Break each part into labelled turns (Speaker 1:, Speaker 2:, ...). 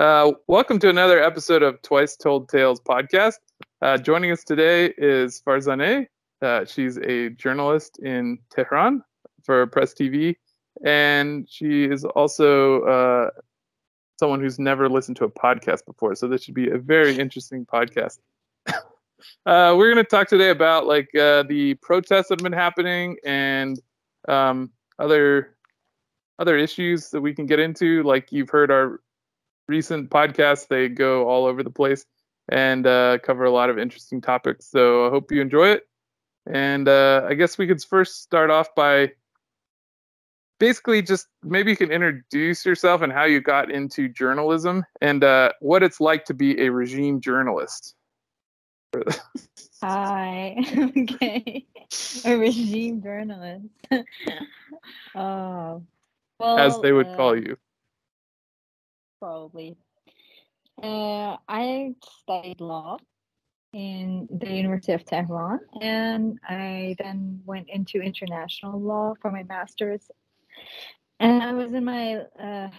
Speaker 1: Welcome to another episode of Twice Told Tales podcast. Joining us today is Farzaneh. She's a journalist in Tehran for Press TV, and she is also someone who's never listened to a podcast before. So this should be a very interesting podcast. We're going to talk today about the protests that have been happening and other issues that we can get into. Like you've heard our recent podcasts, they go all over the place and cover a lot of interesting topics. So I hope you enjoy it. And I guess we could first start off by basically just maybe you can introduce yourself and how you got into journalism and what it's like to be a regime journalist.
Speaker 2: Hi. Okay. A regime journalist. Oh, well,
Speaker 1: as they would call you.
Speaker 2: Probably. I studied law in the University of Tehran, and I then went into international law for my master's. And I was in my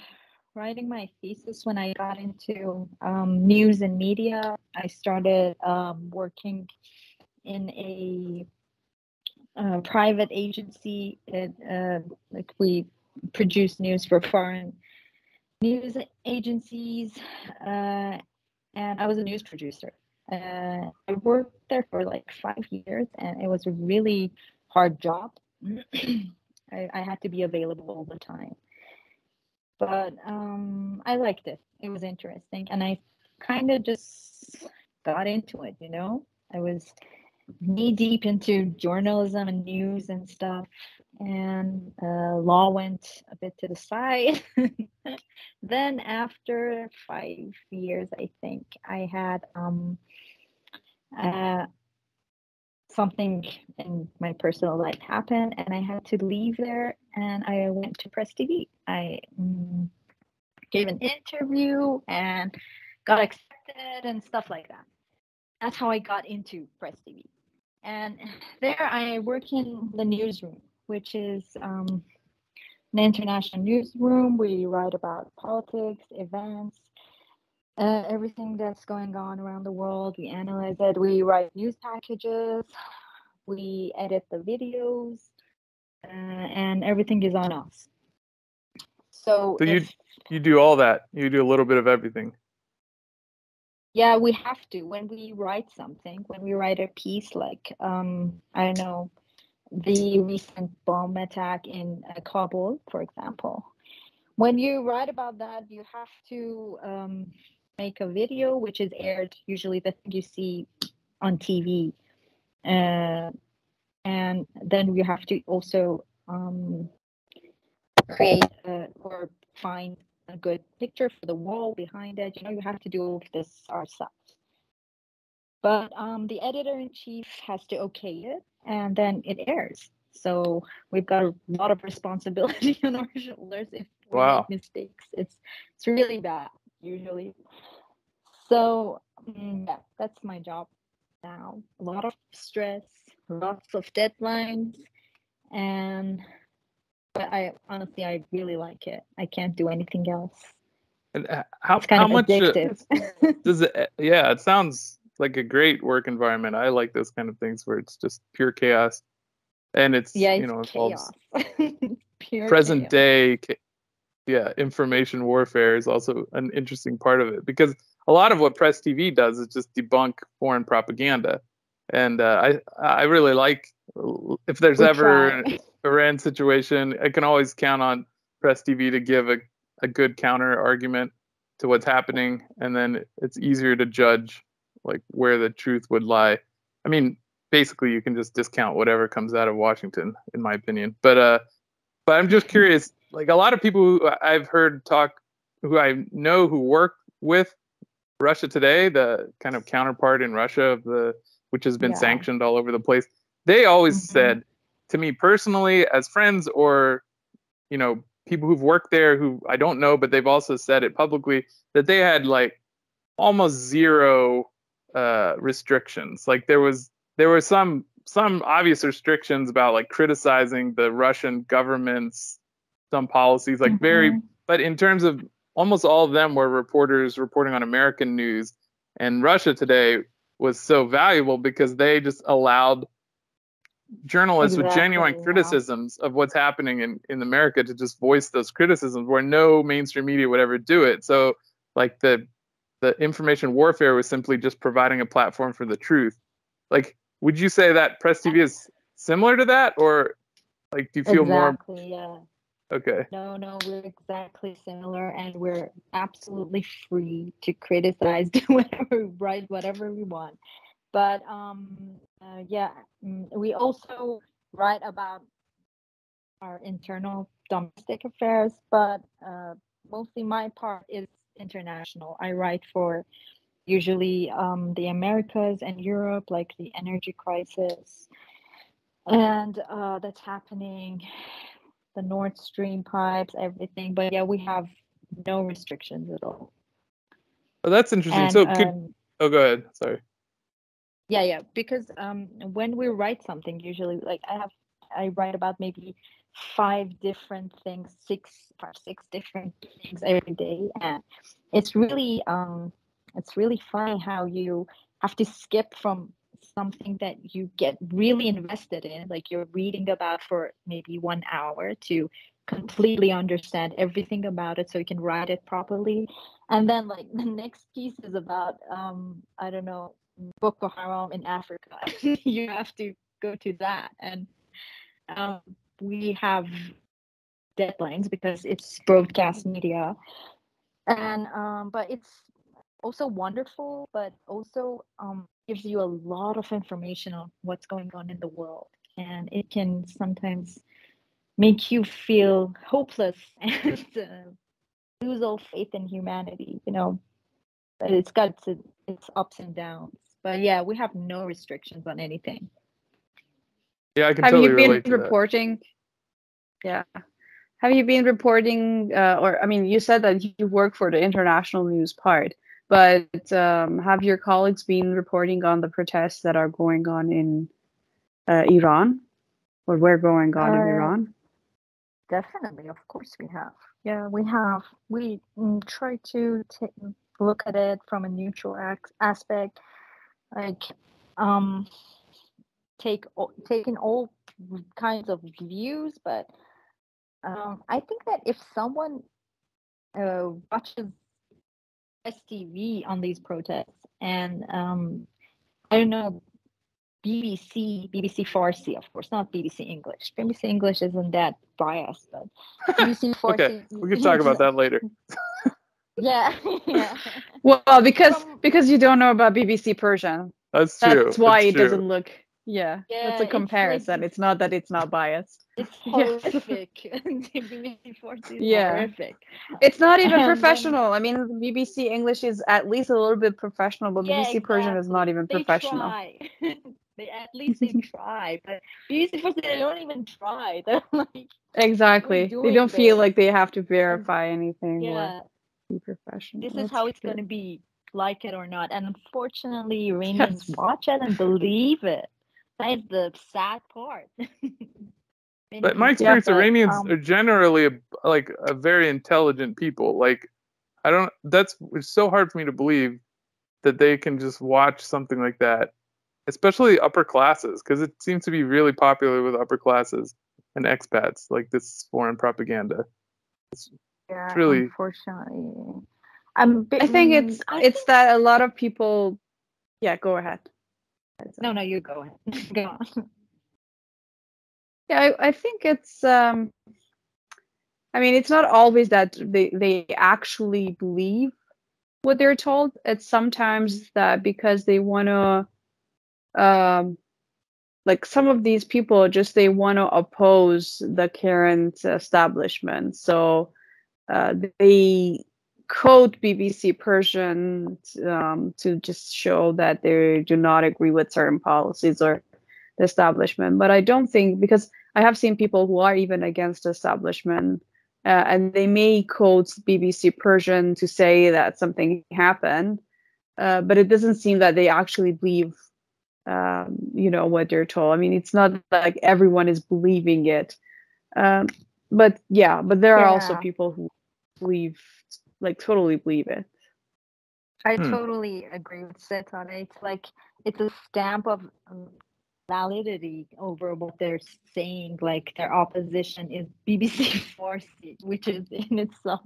Speaker 2: writing my thesis when I got into news and media. I started working in a private agency. We produce news for foreign news agencies, and I was a news producer. I worked there for like 5 years, and it was a really hard job. I had to be available all the time, but I liked it. It was interesting, and I kind of just got into it. I was knee deep into journalism and news and stuff, and law went a bit to the side. Then after 5 years, I think I had something in my personal life happen, and I had to leave there, and I went to Press TV. I gave an interview and got accepted and stuff like that. That's how I got into Press TV. And there I work in the newsroom, which is an international newsroom. We write about politics, events, everything that's going on around the world. We analyze it. We write news packages. We edit the videos, and everything is on us. So
Speaker 1: you do all that. You do a little bit of everything.
Speaker 2: Yeah, we have to. When we write something, when we write a piece like, I don't know, the recent bomb attack in Kabul, for example. When you write about that, you have to make a video, which is aired, usually the thing you see on TV. And then you have to also create or find a good picture for the wall behind it. You have to do all of this ourselves. But the editor-in-chief has to okay it, and then it airs. So we've got a lot of responsibility on our shoulders if we make mistakes. It's really bad, usually. So yeah, that's my job now. A lot of stress, lots of deadlines, but I really like it. I can't do anything else.
Speaker 1: And how much
Speaker 2: addictive.
Speaker 1: does it? Yeah, it sounds like a great work environment. I like those kind of things where it's just pure chaos, and it's
Speaker 2: chaos. Pure
Speaker 1: present
Speaker 2: chaos.
Speaker 1: day. Yeah, information warfare is also an interesting part of it, because a lot of what Press TV does is just debunk foreign propaganda, and I really like if there's ever an Iran situation, I can always count on Press TV to give a good counter argument to what's happening, and then it's easier to judge like where the truth would lie. I mean, basically you can just discount whatever comes out of Washington, in my opinion. But I'm just curious, like a lot of people who I've heard talk, who I know who work with Russia Today, the kind of counterpart in Russia which has been sanctioned all over the place, they always said to me personally, as friends or people who've worked there who I don't know, but they've also said it publicly, that they had like almost zero restrictions. Like there were some obvious restrictions about like criticizing the Russian government's some policies, like but in terms of almost all of them were reporters reporting on American news. And Russia Today was so valuable because they just allowed journalists with genuine criticisms of what's happening in America to just voice those criticisms where no mainstream media would ever do it. So like the information warfare was simply just providing a platform for the truth. Like, would you say that Press TV is similar to that, or like do you feel more?
Speaker 2: Exactly, yeah.
Speaker 1: Okay.
Speaker 2: No, we're exactly similar, and we're absolutely free to criticize, do whatever, write whatever we want. But we also write about our internal domestic affairs, but mostly my part is international. I write for usually the Americas and Europe, like the energy crisis, and that's happening, the Nord Stream pipes, everything. But yeah, we have no restrictions at all.
Speaker 1: Oh, that's interesting.
Speaker 2: And,
Speaker 1: so go ahead. Sorry.
Speaker 2: Yeah, because when we write something, usually like I write about maybe five different things, six different things every day, and it's really funny how you have to skip from something that you get really invested in, like you're reading about for maybe 1 hour, to completely understand everything about it so you can write it properly. And then like the next piece is about I don't know, Boko Haram in Africa. You have to go to that, and we have deadlines because it's broadcast media, and but it's also wonderful, but also gives you a lot of information on what's going on in the world, and it can sometimes make you feel hopeless and lose all faith in humanity, but it's got its ups and downs. But yeah, we have no restrictions on anything.
Speaker 1: Yeah, I can totally relate to that.
Speaker 3: Reporting? Yeah. Have you been reporting, or I mean, you said that you work for the international news part, but have your colleagues been reporting on the protests that are going on in Iran, or were going on in Iran?
Speaker 2: Definitely, of course we have. Yeah, we have. We try to look at it from a neutral aspect, like taking all kinds of views, but I think that if someone watches STV on these protests, and I don't know, BBC Farsi, of course, not BBC English. BBC English isn't that biased, but BBC Farsi.
Speaker 1: Okay, we can talk about that later.
Speaker 2: Yeah.
Speaker 3: Well, because you don't know about BBC Persian.
Speaker 1: That's true.
Speaker 3: That's why it doesn't look. Yeah, that's a comparison. It's not that it's not biased.
Speaker 2: It's horrific. BBC Farsi is horrific.
Speaker 3: It's not even professional. I mean, BBC English is at least a little bit professional, but BBC Persian is not even professional.
Speaker 2: Try. At least they try, but BBC Farsi, they don't even try. They're like,
Speaker 3: exactly. They don't feel like they have to verify anything.
Speaker 2: Yeah.
Speaker 3: Or be professional.
Speaker 2: This is how it's going to be, like it or not. And unfortunately, Iranians watch it and believe it. That is the sad part.
Speaker 1: But my experience, Iranians are generally a very intelligent people. Like, it's so hard for me to believe that they can just watch something like that, especially upper classes, because it seems to be really popular with upper classes and expats, like this foreign propaganda. It's really,
Speaker 2: unfortunately.
Speaker 3: I think it's that a lot of people. Yeah, go ahead.
Speaker 2: No, you go ahead. Go on.
Speaker 3: Yeah, I think it's. I mean, it's not always that they actually believe what they're told. It's sometimes that because they want to, like some of these people, just they want to oppose the current establishment. So they quote BBC Persian to just show that they do not agree with certain policies or the establishment. But I don't think, because I have seen people who are even against the establishment, and they may quote BBC Persian to say that something happened, but it doesn't seem that they actually believe, what they're told. I mean, it's not like everyone is believing it, but there are also people who believe like totally believe it.
Speaker 2: I totally agree with Setan. It's like it's a stamp of validity over what they're saying. Like their opposition is BBC Farsi, which is in itself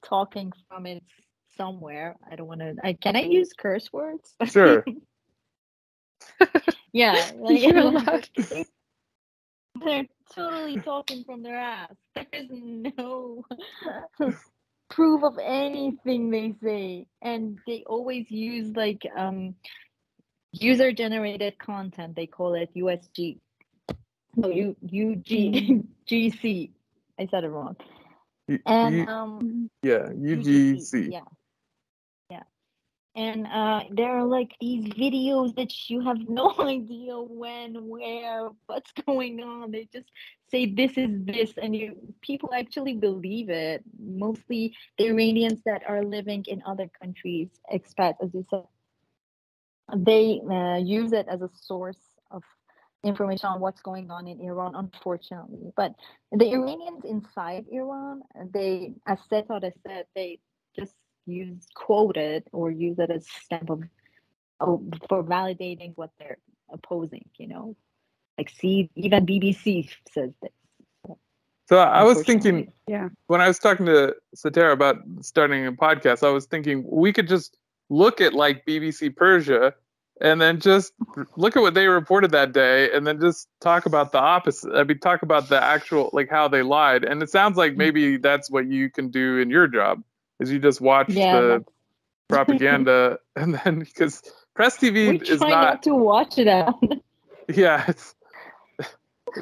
Speaker 2: talking from it somewhere. I don't want to. Can I use curse words?
Speaker 1: Sure.
Speaker 2: Yeah, like,
Speaker 3: You're allowed.
Speaker 2: they're totally talking from their ass. There's no proof of anything they say, and they always use like user generated content. They call it USG. No, UGC. I said it wrong. And
Speaker 1: yeah, UGC.
Speaker 2: Yeah. And there are like these videos that you have no idea when, where, what's going on. They just say this is this, and people actually believe it. Mostly the Iranians that are living in other countries, expats, as you said, they use it as a source of information on what's going on in Iran, unfortunately. But the Iranians inside Iran, they, as Setar said, they just quote it or use it as stamp of for validating what they're opposing, like see, even BBC says this.
Speaker 1: So I was thinking, when I was talking to Satara about starting a podcast, I was thinking we could just look at like BBC Persia and then just look at what they reported that day and then just talk about the opposite. I mean, talk about the actual, like how they lied. And it sounds like maybe that's what you can do in your job, is you just watch the propaganda and then, because Press TV is
Speaker 2: not to watch that.
Speaker 1: Yeah,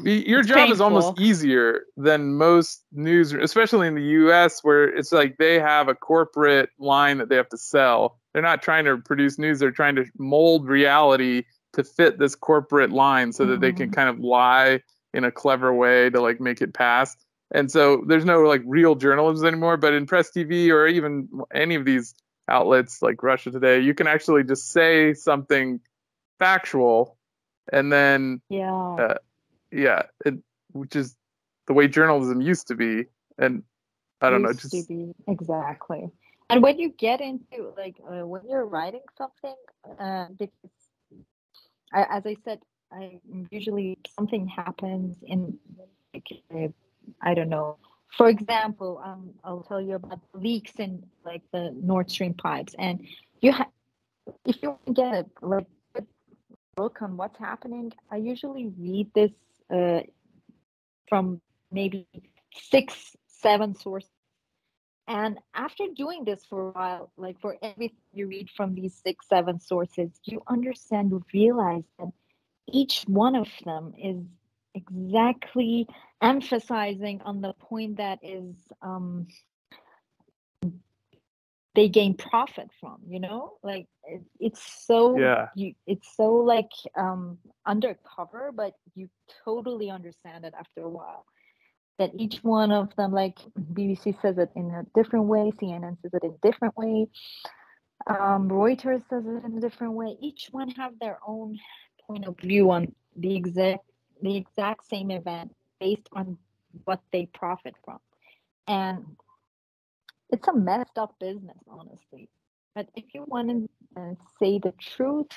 Speaker 1: your job
Speaker 2: painful.
Speaker 1: is almost easier than most news, especially in the US, where it's like they have a corporate line that they have to sell. They're not trying to produce news. They're trying to mold reality to fit this corporate line so that they can kind of lie in a clever way to like make it pass. And so there's no like real journalism anymore. But in Press TV or even any of these outlets like Russia Today, you can actually just say something factual and then which is the way journalism used to be. And I don't know,
Speaker 2: exactly. And when you get into like when you're writing something, because as I said, usually something happens in like, I don't know. For example, I'll tell you about leaks in like the Nord Stream pipes, and if you want to get a like good look on what's happening, I usually read this from maybe 6-7 sources. And after doing this for a while, like for everything you read from these 6-7 sources, you understand, you realize that each one of them is exactly emphasizing on the point that is they gain profit from, like it's so it's so like undercover, but you totally understand it after a while. That each one of them, like BBC says it in a different way, CNN says it in a different way, Reuters says it in a different way. Each one have their own point of view on the exact same event based on what they profit from. And it's a messed up business, honestly. But if you want to say the truth,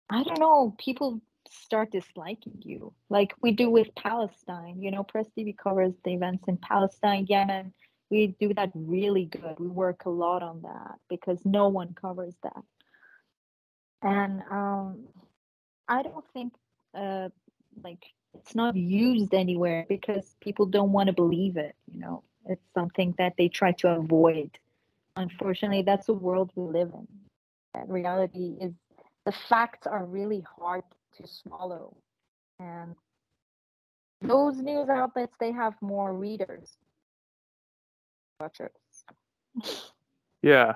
Speaker 2: I don't know, people start disliking you, like we do with Palestine. Press TV covers the events in Palestine, Yemen. We do that really good. We work a lot on that because no one covers that. And I don't think like it's not used anywhere because people don't want to believe it. It's something that they try to avoid. Unfortunately, that's the world we live in. That reality is, the facts are really hard to swallow. And those news outlets, they have more readers. Watchers.
Speaker 1: Yeah.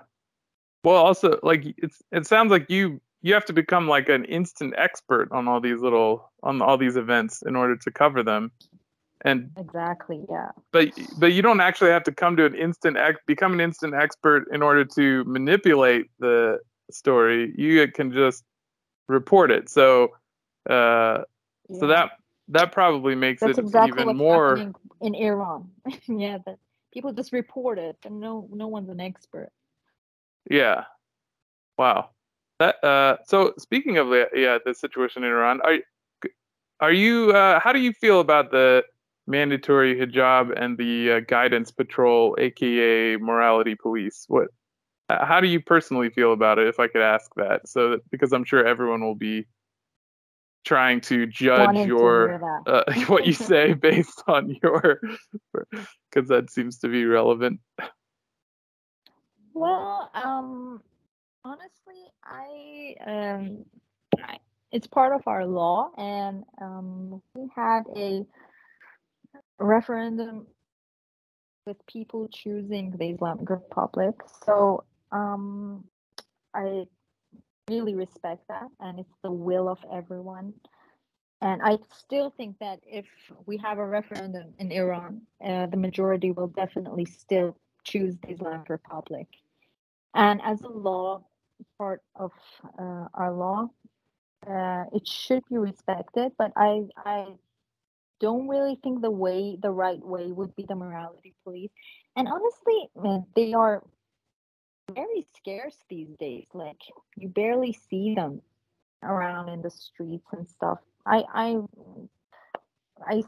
Speaker 1: Well, also, like it sounds like you have to become like an instant expert on all these events in order to cover them. And
Speaker 2: exactly, yeah.
Speaker 1: But you don't actually have to become an instant expert in order to manipulate the story. You can just report it. So so that probably makes
Speaker 2: That's
Speaker 1: it
Speaker 2: exactly
Speaker 1: even
Speaker 2: what's
Speaker 1: more
Speaker 2: happening in Iran. Yeah, people just report it, and no one's an expert.
Speaker 1: Yeah. Wow. That so speaking of the situation in Iran, are you how do you feel about the mandatory hijab and the guidance patrol, aka morality police? How do you personally feel about it, if I could ask that? So because I'm sure everyone will be trying to judge
Speaker 2: Wanting to hear that.
Speaker 1: what you say based on your, because that seems to be relevant.
Speaker 2: Well, honestly, it's part of our law, and we had a referendum with people choosing the Islamic Republic. So I really respect that, and it's the will of everyone. And I still think that if we have a referendum in Iran, the majority will definitely still choose the Islamic Republic. And as a law, part of our law, it should be respected. But I don't really think the right way would be the morality police. And honestly, they are very scarce these days. Like, you barely see them around in the streets and stuff. I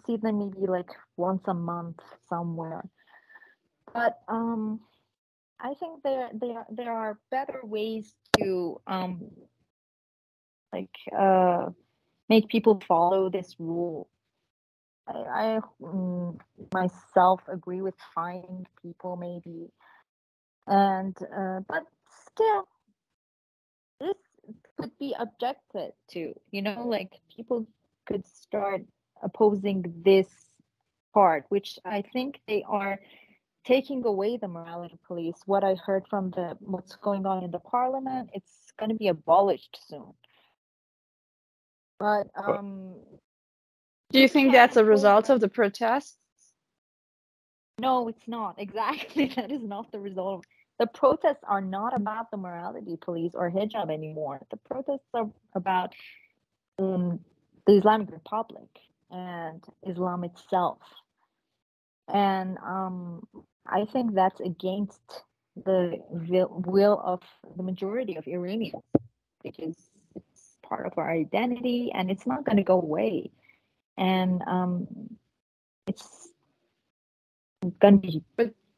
Speaker 2: see them maybe like once a month somewhere. But I think there are better ways to like make people follow this rule. I myself agree with fining people maybe, and but still, this could be objected to. Like, people could start opposing this part, which I think they are taking away the morality police. What I heard from what's going on in the parliament, it's going to be abolished soon. But
Speaker 3: do you think that's a result of the protests?
Speaker 2: No, it's not. Exactly. That is not the result. The protests are not about the morality police or hijab anymore. The protests are about the Islamic Republic and Islam itself. And I think that's against the will of the majority of Iranians, because it's part of our identity and it's not going to go away. And it's going to be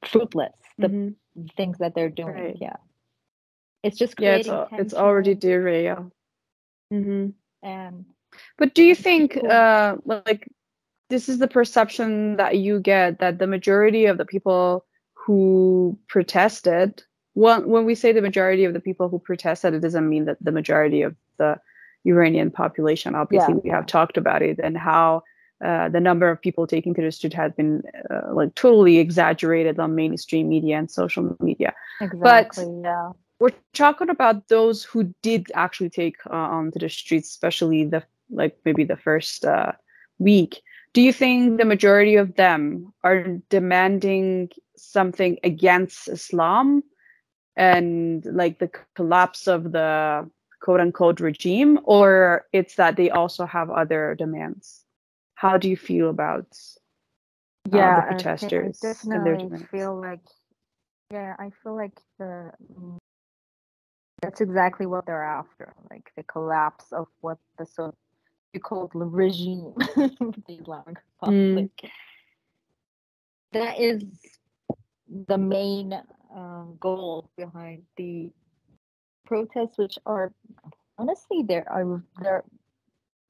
Speaker 2: fruitless, the things that they're doing.
Speaker 3: Right.
Speaker 2: Yeah. It's just creating tension.
Speaker 3: It's already derailed.
Speaker 2: And
Speaker 3: but do you think like, this is the perception that you get, that the majority of the people who protested, when we say the majority of the people who protested, it doesn't mean that the majority of the Iranian population. Obviously, we have talked about it, and how the number of people taking to the street has been like totally exaggerated on mainstream media and social media.
Speaker 2: Exactly.
Speaker 3: But we're talking about those who did actually take onto the streets, especially maybe the first week. Do you think the majority of them are demanding something against Islam and like the collapse of the quote unquote regime, or it's that they also have other demands? How do you feel about the protesters?
Speaker 2: I definitely feel like, I feel like that's exactly what they're after, like the collapse of what the so-called regime, the Islamic Republic. That is the main goal behind the protests, which are honestly they're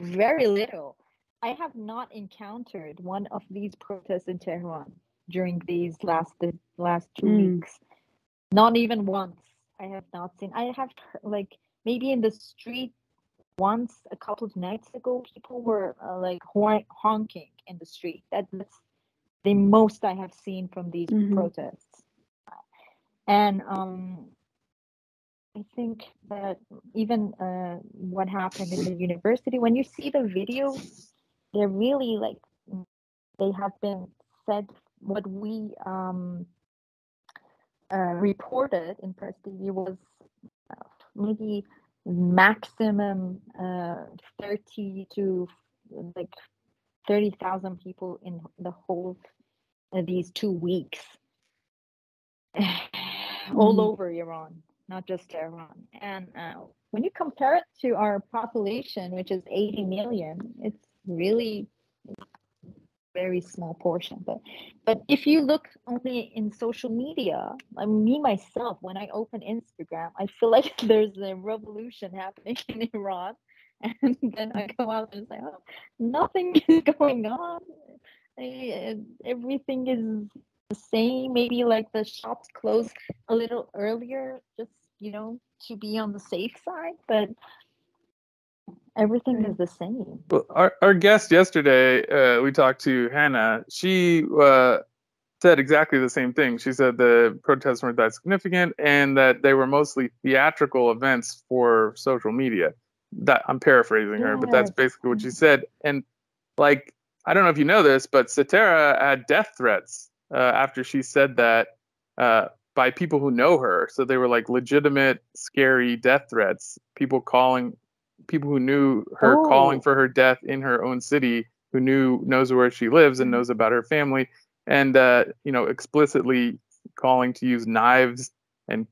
Speaker 2: very little. I have not encountered one of these protests in Tehran during these last 2 weeks. Not even once. I have not seen. I have like maybe in the street once a couple of nights ago, people were like honking in the street. That's the most I have seen from these protests. And I think that even what happened in the university, when you see the videos, they're really like, they have been said what we reported in Press TV was maybe maximum 30 to like 30,000 people in the whole these 2 weeks. all over Iran, not just Tehran. And when you compare it to our population, which is 80 million, it's really very small portion. But if you look only in social media, me myself, when I open Instagram, I feel like there's a revolution happening in Iran. And then I go out and say, oh, nothing is going on. Everything is the same. Maybe like the shops close a little earlier, just to be on the safe side. But everything is the same.
Speaker 1: Well, our guest yesterday, we talked to Hannah. She said exactly the same thing. She said the protests weren't that significant and that they were mostly theatrical events for social media. That I'm paraphrasing her, but that's basically what she said. And like, I don't know if you know this, but Satara had death threats after she said that by people who know her. So they were like legitimate, scary death threats. People who knew her calling for her death in her own city, who knows where she lives and knows about her family, and explicitly calling to use knives and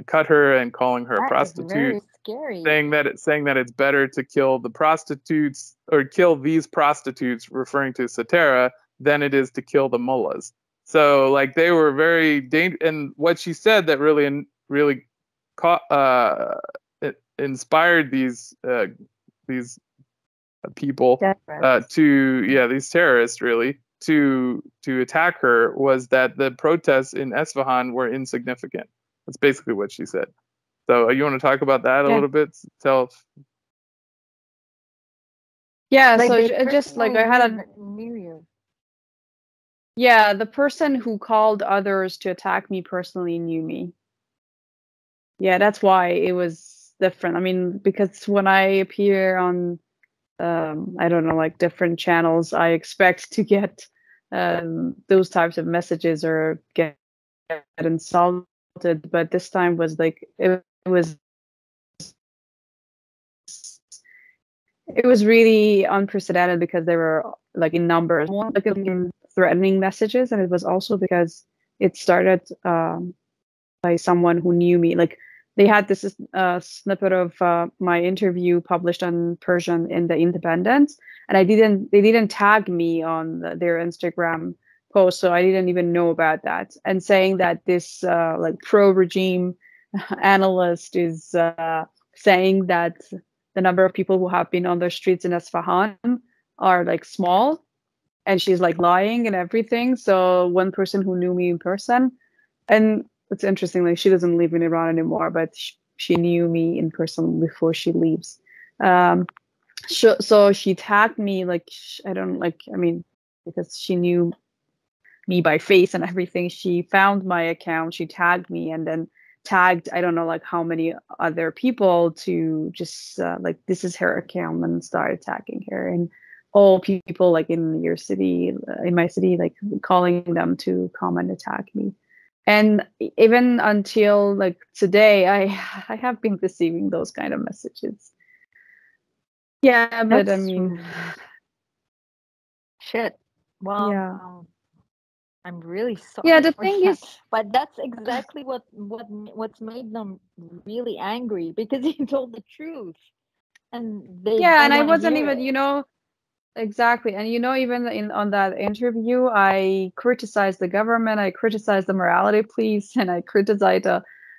Speaker 1: cut her and calling her a prostitute.
Speaker 2: Very scary.
Speaker 1: Saying that it's better to kill the prostitutes or kill these prostitutes, referring to Satara, than it is to kill the mullahs. So like they were very dangerous. And what she said that really inspired these people these terrorists really to attack her was that the protests in Esfahan were insignificant. That's basically what she said. So you want to talk about that a little bit? So
Speaker 3: just like I had the person who called others to attack me personally knew me. Yeah, that's why it was different. I mean, because when I appear on I don't know, like different channels, I expect to get those types of messages or get insulted, but this time was like it was really unprecedented because they were like in numbers, like in threatening messages, and it was also because it started by someone who knew me. Like they had this snippet of my interview published on Persian in the Independent, and they didn't tag me on their Instagram post, so I didn't even know about that. And saying that this like pro-regime analyst is saying that the number of people who have been on the streets in Esfahan are like small, and she's like lying and everything. So one person who knew me in person, and it's interesting, like she doesn't live in Iran anymore, but she knew me in person before she leaves. So she tagged me, like because she knew me by face and everything. She found my account, she tagged me, and then tagged I don't know like how many other people to just like this is her account, and started tagging her and all people like in your city, in my city, like calling them to come and attack me. And even until like today, I have been receiving those kind of messages. Yeah, but
Speaker 2: that's,
Speaker 3: I mean,
Speaker 2: shit. Well,
Speaker 3: yeah.
Speaker 2: I'm really sorry.
Speaker 3: Yeah, the thing is,
Speaker 2: but that's exactly what's made them really angry, because he told the truth, and they
Speaker 3: and I wasn't even, exactly. And even on that interview, I criticized the government, I criticized the morality police, and I criticized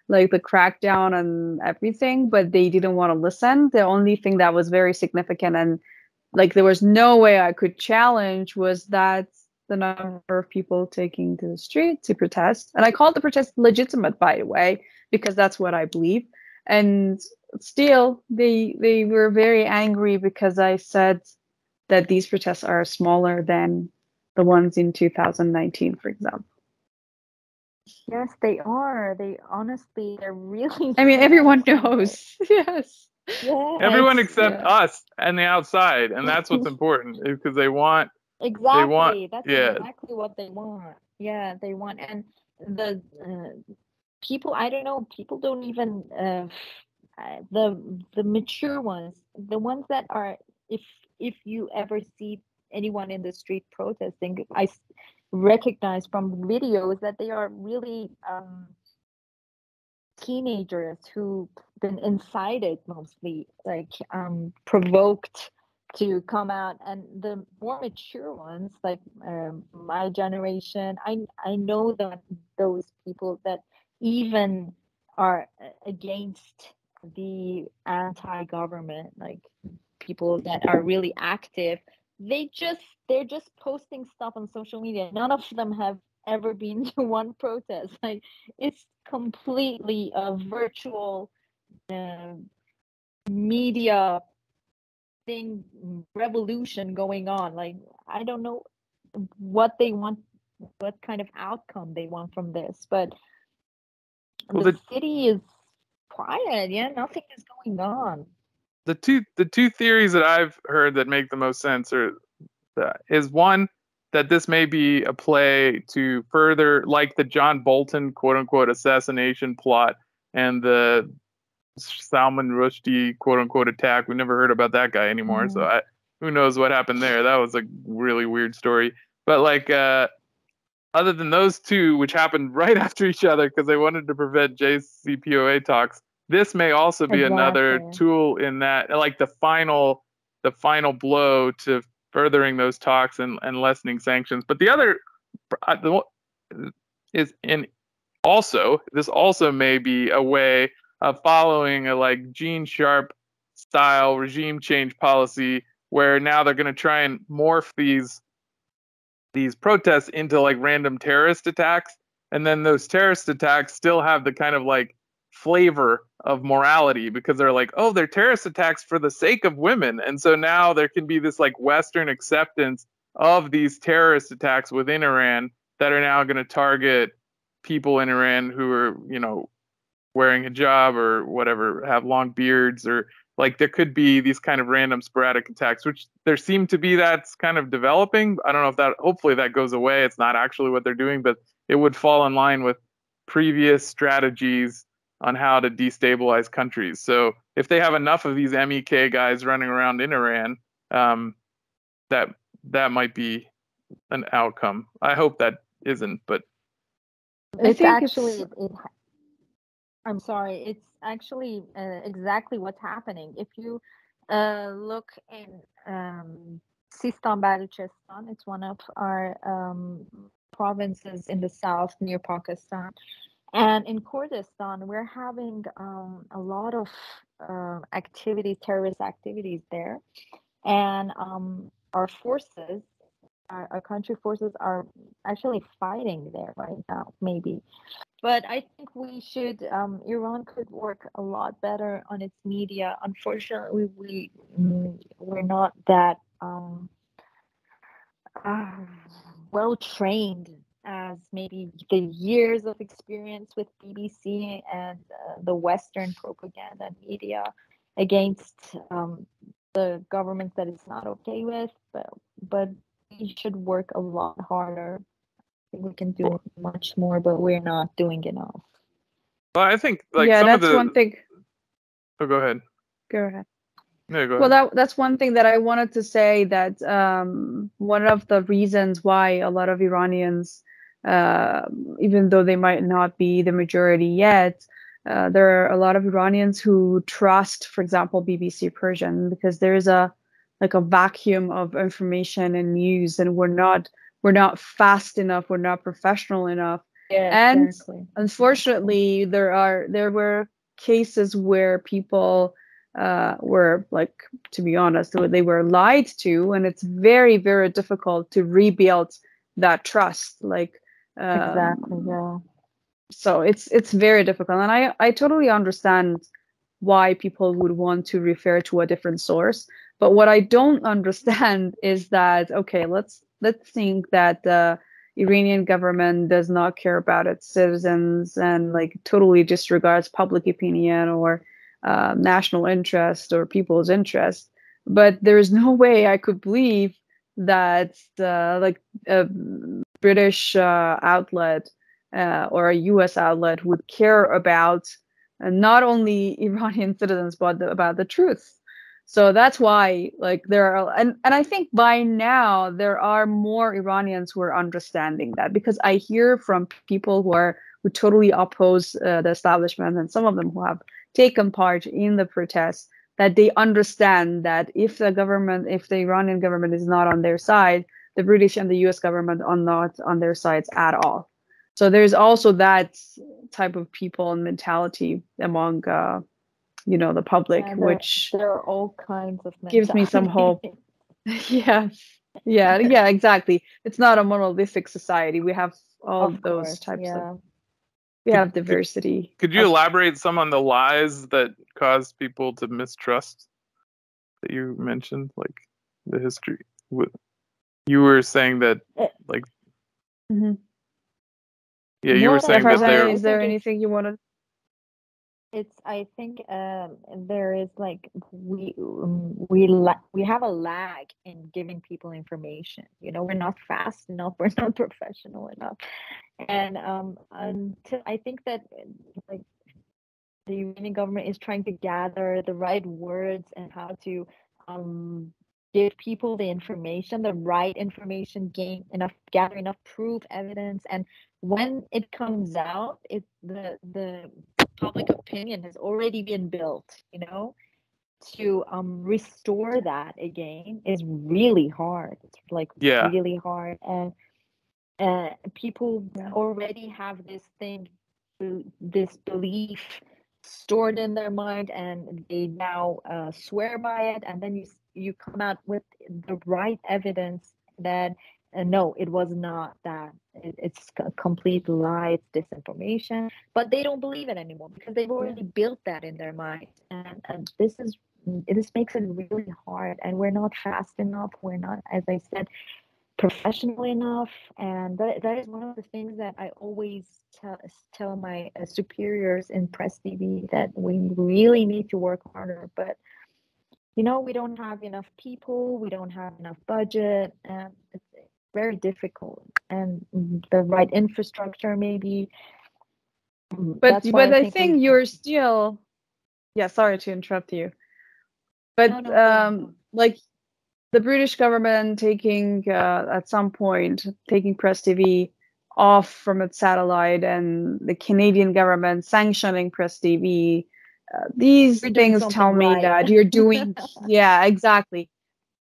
Speaker 3: like the crackdown and everything, but they didn't want to listen. The only thing that was very significant and like there was no way I could challenge was that the number of people taking to the street to protest. And I called the protest legitimate, by the way, because that's what I believe. And still, they were very angry because I said that these protests are smaller than the ones in 2019, for example.
Speaker 2: Yes, they are. They're really.
Speaker 3: I mean, everyone knows. Yes.
Speaker 2: Yeah.
Speaker 1: Everyone except us and the outside, and that's what's important, because they want.
Speaker 2: Exactly. That's exactly what they want. Yeah, they want, and the people. I don't know. People don't even the mature ones, the ones that are. If you ever see anyone in the street protesting, recognize from videos that they are really teenagers who've been incited, mostly like provoked to come out, and the more mature ones, like my generation, I know that those people that even are against the anti-government, like people that are really active, they're just posting stuff on social media. None of them have ever been to one protest. Like, it's completely a virtual media thing, revolution going on. Like, I don't know what they want, what kind of outcome they want from this, but the city is quiet. Yeah, nothing is going on.
Speaker 1: The two theories that I've heard that make the most sense is one, that this may be a play to further, like the John Bolton quote unquote assassination plot and the Salman Rushdie quote unquote attack. We never heard about that guy anymore.
Speaker 2: Mm-hmm.
Speaker 1: So who knows what happened there? That was a really weird story. But like other than those two, which happened right after each other because they wanted to prevent JCPOA talks, this may also be another tool in that, like the final blow to furthering those talks and lessening sanctions. But the other is this also may be a way of following a like Gene Sharp style regime change policy, where now they're going to try and morph these protests into like random terrorist attacks, and then those terrorist attacks still have the kind of like flavor of morality because they're like, oh, they're terrorist attacks for the sake of women, and so now there can be this like Western acceptance of these terrorist attacks within Iran that are now going to target people in Iran who are, you know, wearing hijab or whatever, have long beards, or like there could be these kind of random sporadic attacks, which there seem to be, that's kind of developing. I don't know if that, hopefully that goes away. It's not actually what they're doing, but it would fall in line with previous strategies on how to destabilize countries. So if they have enough of these MEK guys running around in Iran, that might be an outcome. I hope that isn't, but
Speaker 2: it's actually I'm sorry, it's actually exactly what's happening. If you look in Sistan Balochistan, it's one of our provinces in the south near Pakistan, and in Kurdistan, we're having a lot of terrorist activities there, and our forces, our country forces, are actually fighting there right now, maybe. But I think we should, Iran could work a lot better on its media. Unfortunately, we're not that well trained as maybe the years of experience with BBC and the Western propaganda media against the governments that it's not okay with. But we should work a lot harder. I think we can do much more, but we're not doing enough.
Speaker 1: Well, I think like
Speaker 3: one thing.
Speaker 1: Oh, go ahead.
Speaker 3: Go ahead.
Speaker 1: No, go ahead.
Speaker 3: Well, that's one thing that I wanted to say, that one of the reasons why a lot of Iranians, even though they might not be the majority yet, there are a lot of Iranians who trust, for example, BBC Persian, because there's a vacuum of information and news, and we're not fast enough, we're not professional enough.
Speaker 2: Yeah,
Speaker 3: and
Speaker 2: exactly.
Speaker 3: Unfortunately, there were cases where people were, like, to be honest, they were lied to, and it's very, very difficult to rebuild that trust.
Speaker 2: Exactly, yeah.
Speaker 3: So it's very difficult, and I totally understand why people would want to refer to a different source. But what I don't understand is that, okay, let's think that the Iranian government does not care about its citizens and like totally disregards public opinion or national interest or people's interest. But there's no way I could believe that like a British outlet or a US outlet would care about not only Iranian citizens, but about the truth. So that's why, like, there are, and I think by now there are more Iranians who are understanding that, because I hear from people who totally oppose the establishment, and some of them who have taken part in the protests, that they understand that if the Iranian government is not on their side, the British and the U.S. government are not on their sides at all. So there's also that type of people and mentality among the public, which
Speaker 2: there are all kinds of
Speaker 3: gives me some hope. Yeah, exactly. It's not a monolithic society. We have all those types of. We have diversity.
Speaker 1: Could you elaborate some on the lies that cause people to mistrust that you mentioned, like the history? You were saying that, like,
Speaker 3: mm-hmm.
Speaker 1: Yeah, you were saying that there.
Speaker 3: Is there anything you want to?
Speaker 2: I think there is, like, we have a lag in giving people information. We're not fast enough, we're not professional enough, and I think that, like, the Iranian government is trying to gather the right words and how to give people the information, the right information, gather enough proof, evidence, and when it comes out, the public opinion has already been built. To restore that again is really hard. It's like really hard, and people already have this belief stored in their mind, and they now swear by it, and then you come out with the right evidence that no, it was not that, it's a complete lie, it's disinformation, but they don't believe it anymore because they've already built that in their mind, and this makes it really hard, and we're not fast enough, we're not, as I said, professional enough, and that is one of the things that I always tell my superiors in press TV, that we really need to work harder, but we don't have enough people, we don't have enough budget, and it's very difficult, and the right infrastructure maybe.
Speaker 3: But I think you're still, sorry to interrupt you, but no. Like, the British government at some point taking Press TV off from its satellite, and the Canadian government sanctioning Press TV. These things tell me that you're doing, exactly.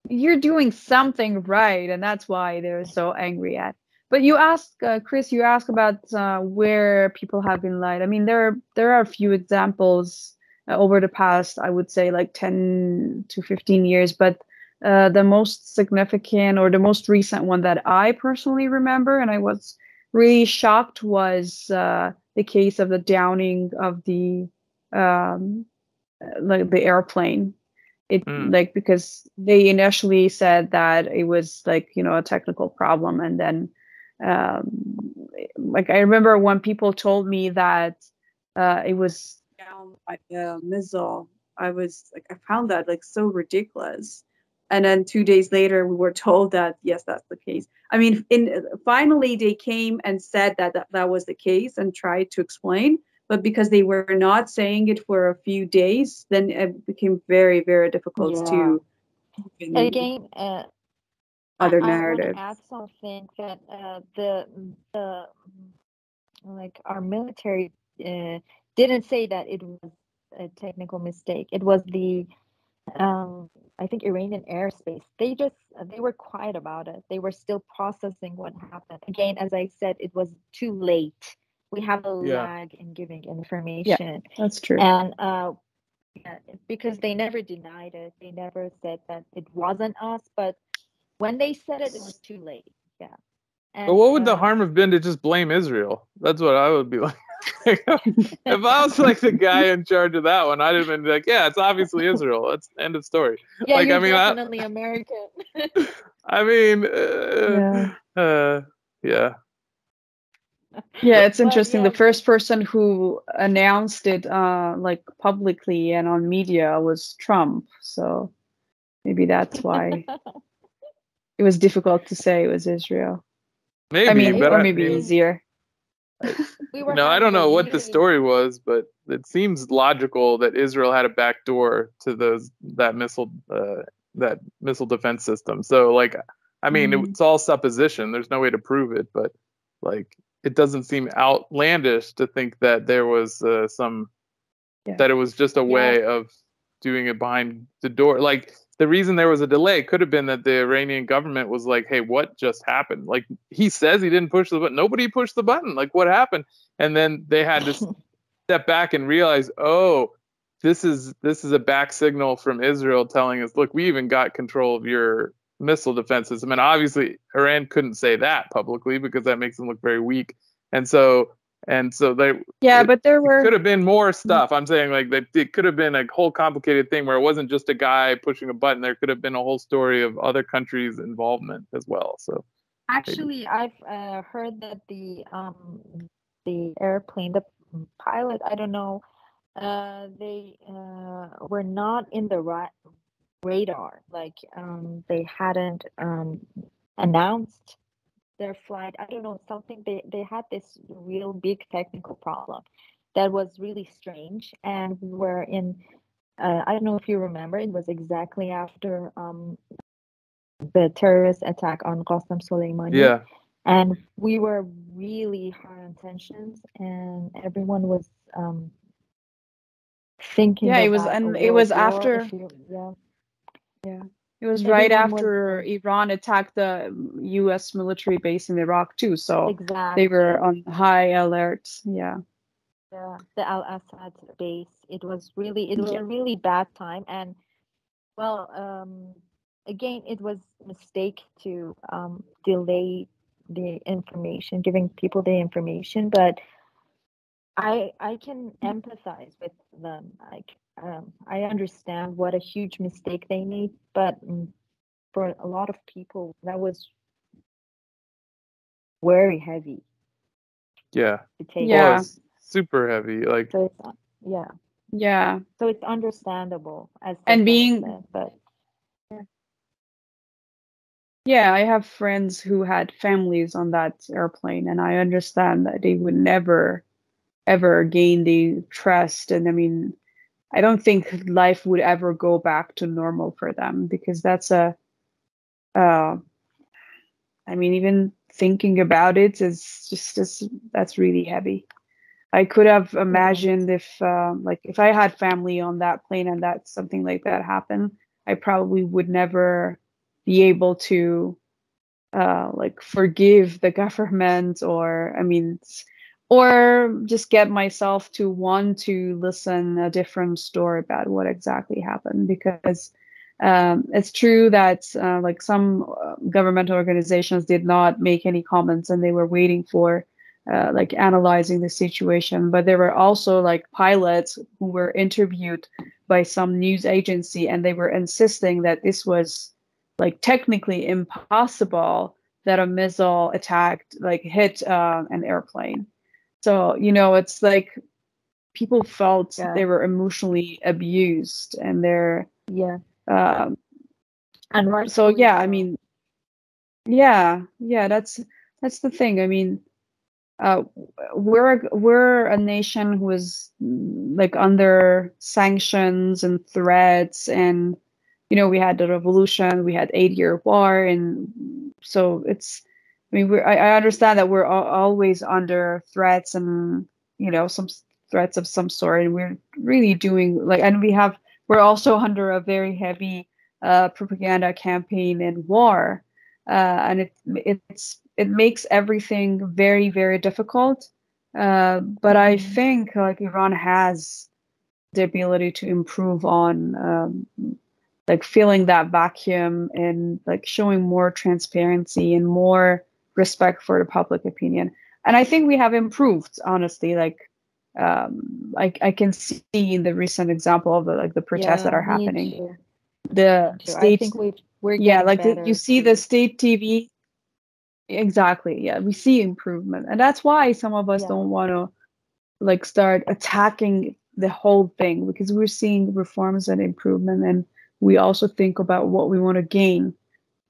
Speaker 3: You're doing something right, and that's why they're so angry at. But you asked, Chris, about where people have been lied. I mean, there are a few examples over the past, I would say, like 10 to 15 years, but the most significant, or the most recent one that I personally remember, and I was really shocked, was the case of the downing of the like the airplane. Like, because they initially said that it was, like, a technical problem, and then like, I remember when people told me that it was down by the missile, I was like, I found that, like, so ridiculous. And then 2 days later, we were told that, yes, that's the case. I mean, finally, they came and said that was the case and tried to explain. But because they were not saying it for a few days, then it became very, very difficult to
Speaker 2: again
Speaker 3: other narratives.
Speaker 2: I want to add something, that the like, our military didn't say that it was a technical mistake. It was the I think Iranian airspace. They were quiet about it. They were still processing what happened. Again, as I said, it was too late. We have a lag in giving information.
Speaker 3: Yeah, that's true.
Speaker 2: And because they never denied it. They never said that it wasn't us. But when they said it, it was too late. Yeah. And,
Speaker 1: but what would the harm have been to just blame Israel? That's what I would be like. If I was, like, the guy in charge of that one, I'd have been like, yeah, it's obviously Israel. That's end of story.
Speaker 2: Yeah,
Speaker 1: like,
Speaker 2: you're definitely American.
Speaker 1: I mean,
Speaker 3: Yeah, it's interesting. The first person who announced it like publicly and on media was Trump. So maybe that's why it was difficult to say it was Israel.
Speaker 1: Maybe,
Speaker 3: I mean, or maybe easier.
Speaker 2: We were
Speaker 1: I
Speaker 2: having
Speaker 1: don't
Speaker 2: a
Speaker 1: know what the
Speaker 2: really
Speaker 1: story was, but it seems logical that Israel had a back door to that missile defense system. So, like, I mean, it's all supposition. There's no way to prove it, but like, it doesn't seem outlandish to think that there was that it was just a way of doing it behind the door. Like, the reason there was a delay could have been that the Iranian government was like, hey, what just happened? Like, he says he didn't push the button. Nobody pushed the button. Like, what happened? And then they had to step back and realize, oh, this is a back signal from Israel telling us, look, we even got control of your missile defense system. And obviously Iran couldn't say that publicly because that makes them look very weak. And so they
Speaker 3: but there
Speaker 1: could have been more stuff. I'm saying, like, that it could have been a whole complicated thing where it wasn't just a guy pushing a button. There could have been a whole story of other countries' involvement as well. So
Speaker 2: actually, I've heard that the airplane, the pilot, I don't know, they were not in the radar. Like, they hadn't announced their flight. I don't know, something, they had this real big technical problem that was really strange. And we were in I don't know if you remember, it was exactly after the terrorist attack on Qasem Soleimani. And we were really high on tensions, and everyone was thinking
Speaker 3: it was, and it was after it was right after Iran attacked the U.S. military base in Iraq too, so they were on high alert. The
Speaker 2: Al-Assad base. It was a really bad time, and again, it was a mistake to delay the information, giving people the information. But I can empathize with them. I understand what a huge mistake they made, but for a lot of people, that was very heavy.
Speaker 1: To take. Well, it's super heavy. Like,
Speaker 2: so it's, so it's understandable as being said, but
Speaker 3: I have friends who had families on that airplane, and I understand that they would never ever gain the trust. And I mean, I don't think life would ever go back to normal for them, because that's I mean, even thinking about it is just that's really heavy. I could have imagined if I had family on that plane and that something like that happened, I probably would never be able to forgive the government, or just get myself to want to listen a different story about what exactly happened. Because it's true that some governmental organizations did not make any comments, and they were waiting for analyzing the situation. But there were also pilots who were interviewed by some news agency, and they were insisting that this was technically impossible that a missile hit an airplane. So, it's people felt they were emotionally abused, and they're
Speaker 2: and right.
Speaker 3: So I mean, that's the thing. I mean, we're a nation who is under sanctions and threats, and we had the revolution, we had 8-year war, and so it's. I mean, I understand that we're always under threats, and some threats of some sort, and we're really doing and we're also under a very heavy propaganda campaign and war, and it makes everything very, very difficult. But I think Iran has the ability to improve on filling that vacuum, and showing more transparency and more respect for the public opinion. And I think we have improved, honestly. I can see in the recent example of the protests that are happening. The state,
Speaker 2: I think we're getting better.
Speaker 3: You see the state TV. Exactly. Yeah, we see improvement, and that's why some of us don't want to start attacking the whole thing, because we're seeing reforms and improvement, and we also think about what we want to gain.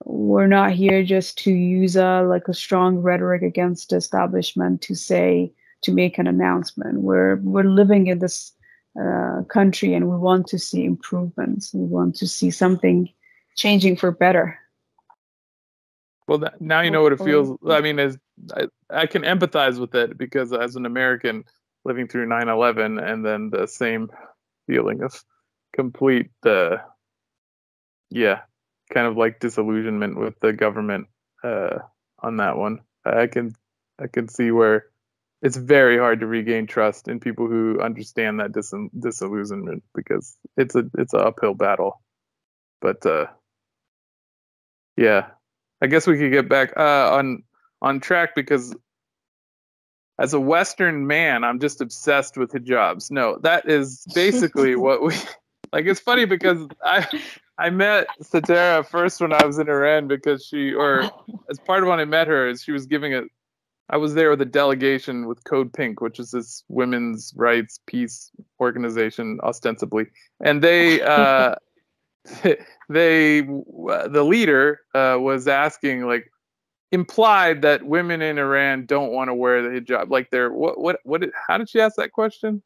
Speaker 3: We're not here just to use a strong rhetoric against the establishment to say to make an announcement. We're living in this country, and we want to see improvements. We want to see something changing for better.
Speaker 1: Well, now you know what it feels. I mean, I can empathize with it, because as an American living through 9/11, and then the same feeling of complete, kind of like disillusionment with the government on that one. I can see where it's very hard to regain trust in people who understand that disillusionment, because it's an uphill battle. But yeah, I guess we could get back on track, because as a Western man, I'm just obsessed with hijabs. No, that is basically what we like. It's funny because I met Satara first when I was in Iran, because as part of when I met her, is she was giving I was there with a delegation with Code Pink, which is this women's rights peace organization, ostensibly, and the leader was asking, like, implied that women in Iran don't want to wear the hijab. Like, how did she ask that question?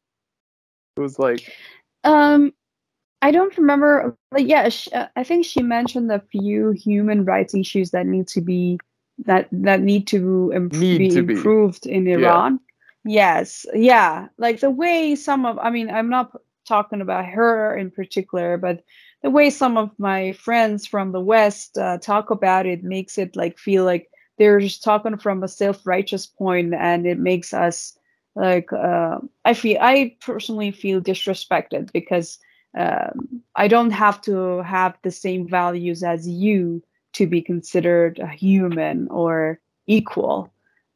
Speaker 1: It was like,
Speaker 3: I don't remember. Like, yeah, I think she mentioned a few human rights issues that need to be improved in Iran. Yeah. Yes, yeah, like the way I'm not talking about her in particular, but the way some of my friends from the West talk about it makes it feel like they're just talking from a self-righteous point, and it makes us I personally feel disrespected, because I don't have to have the same values as you to be considered a human or equal.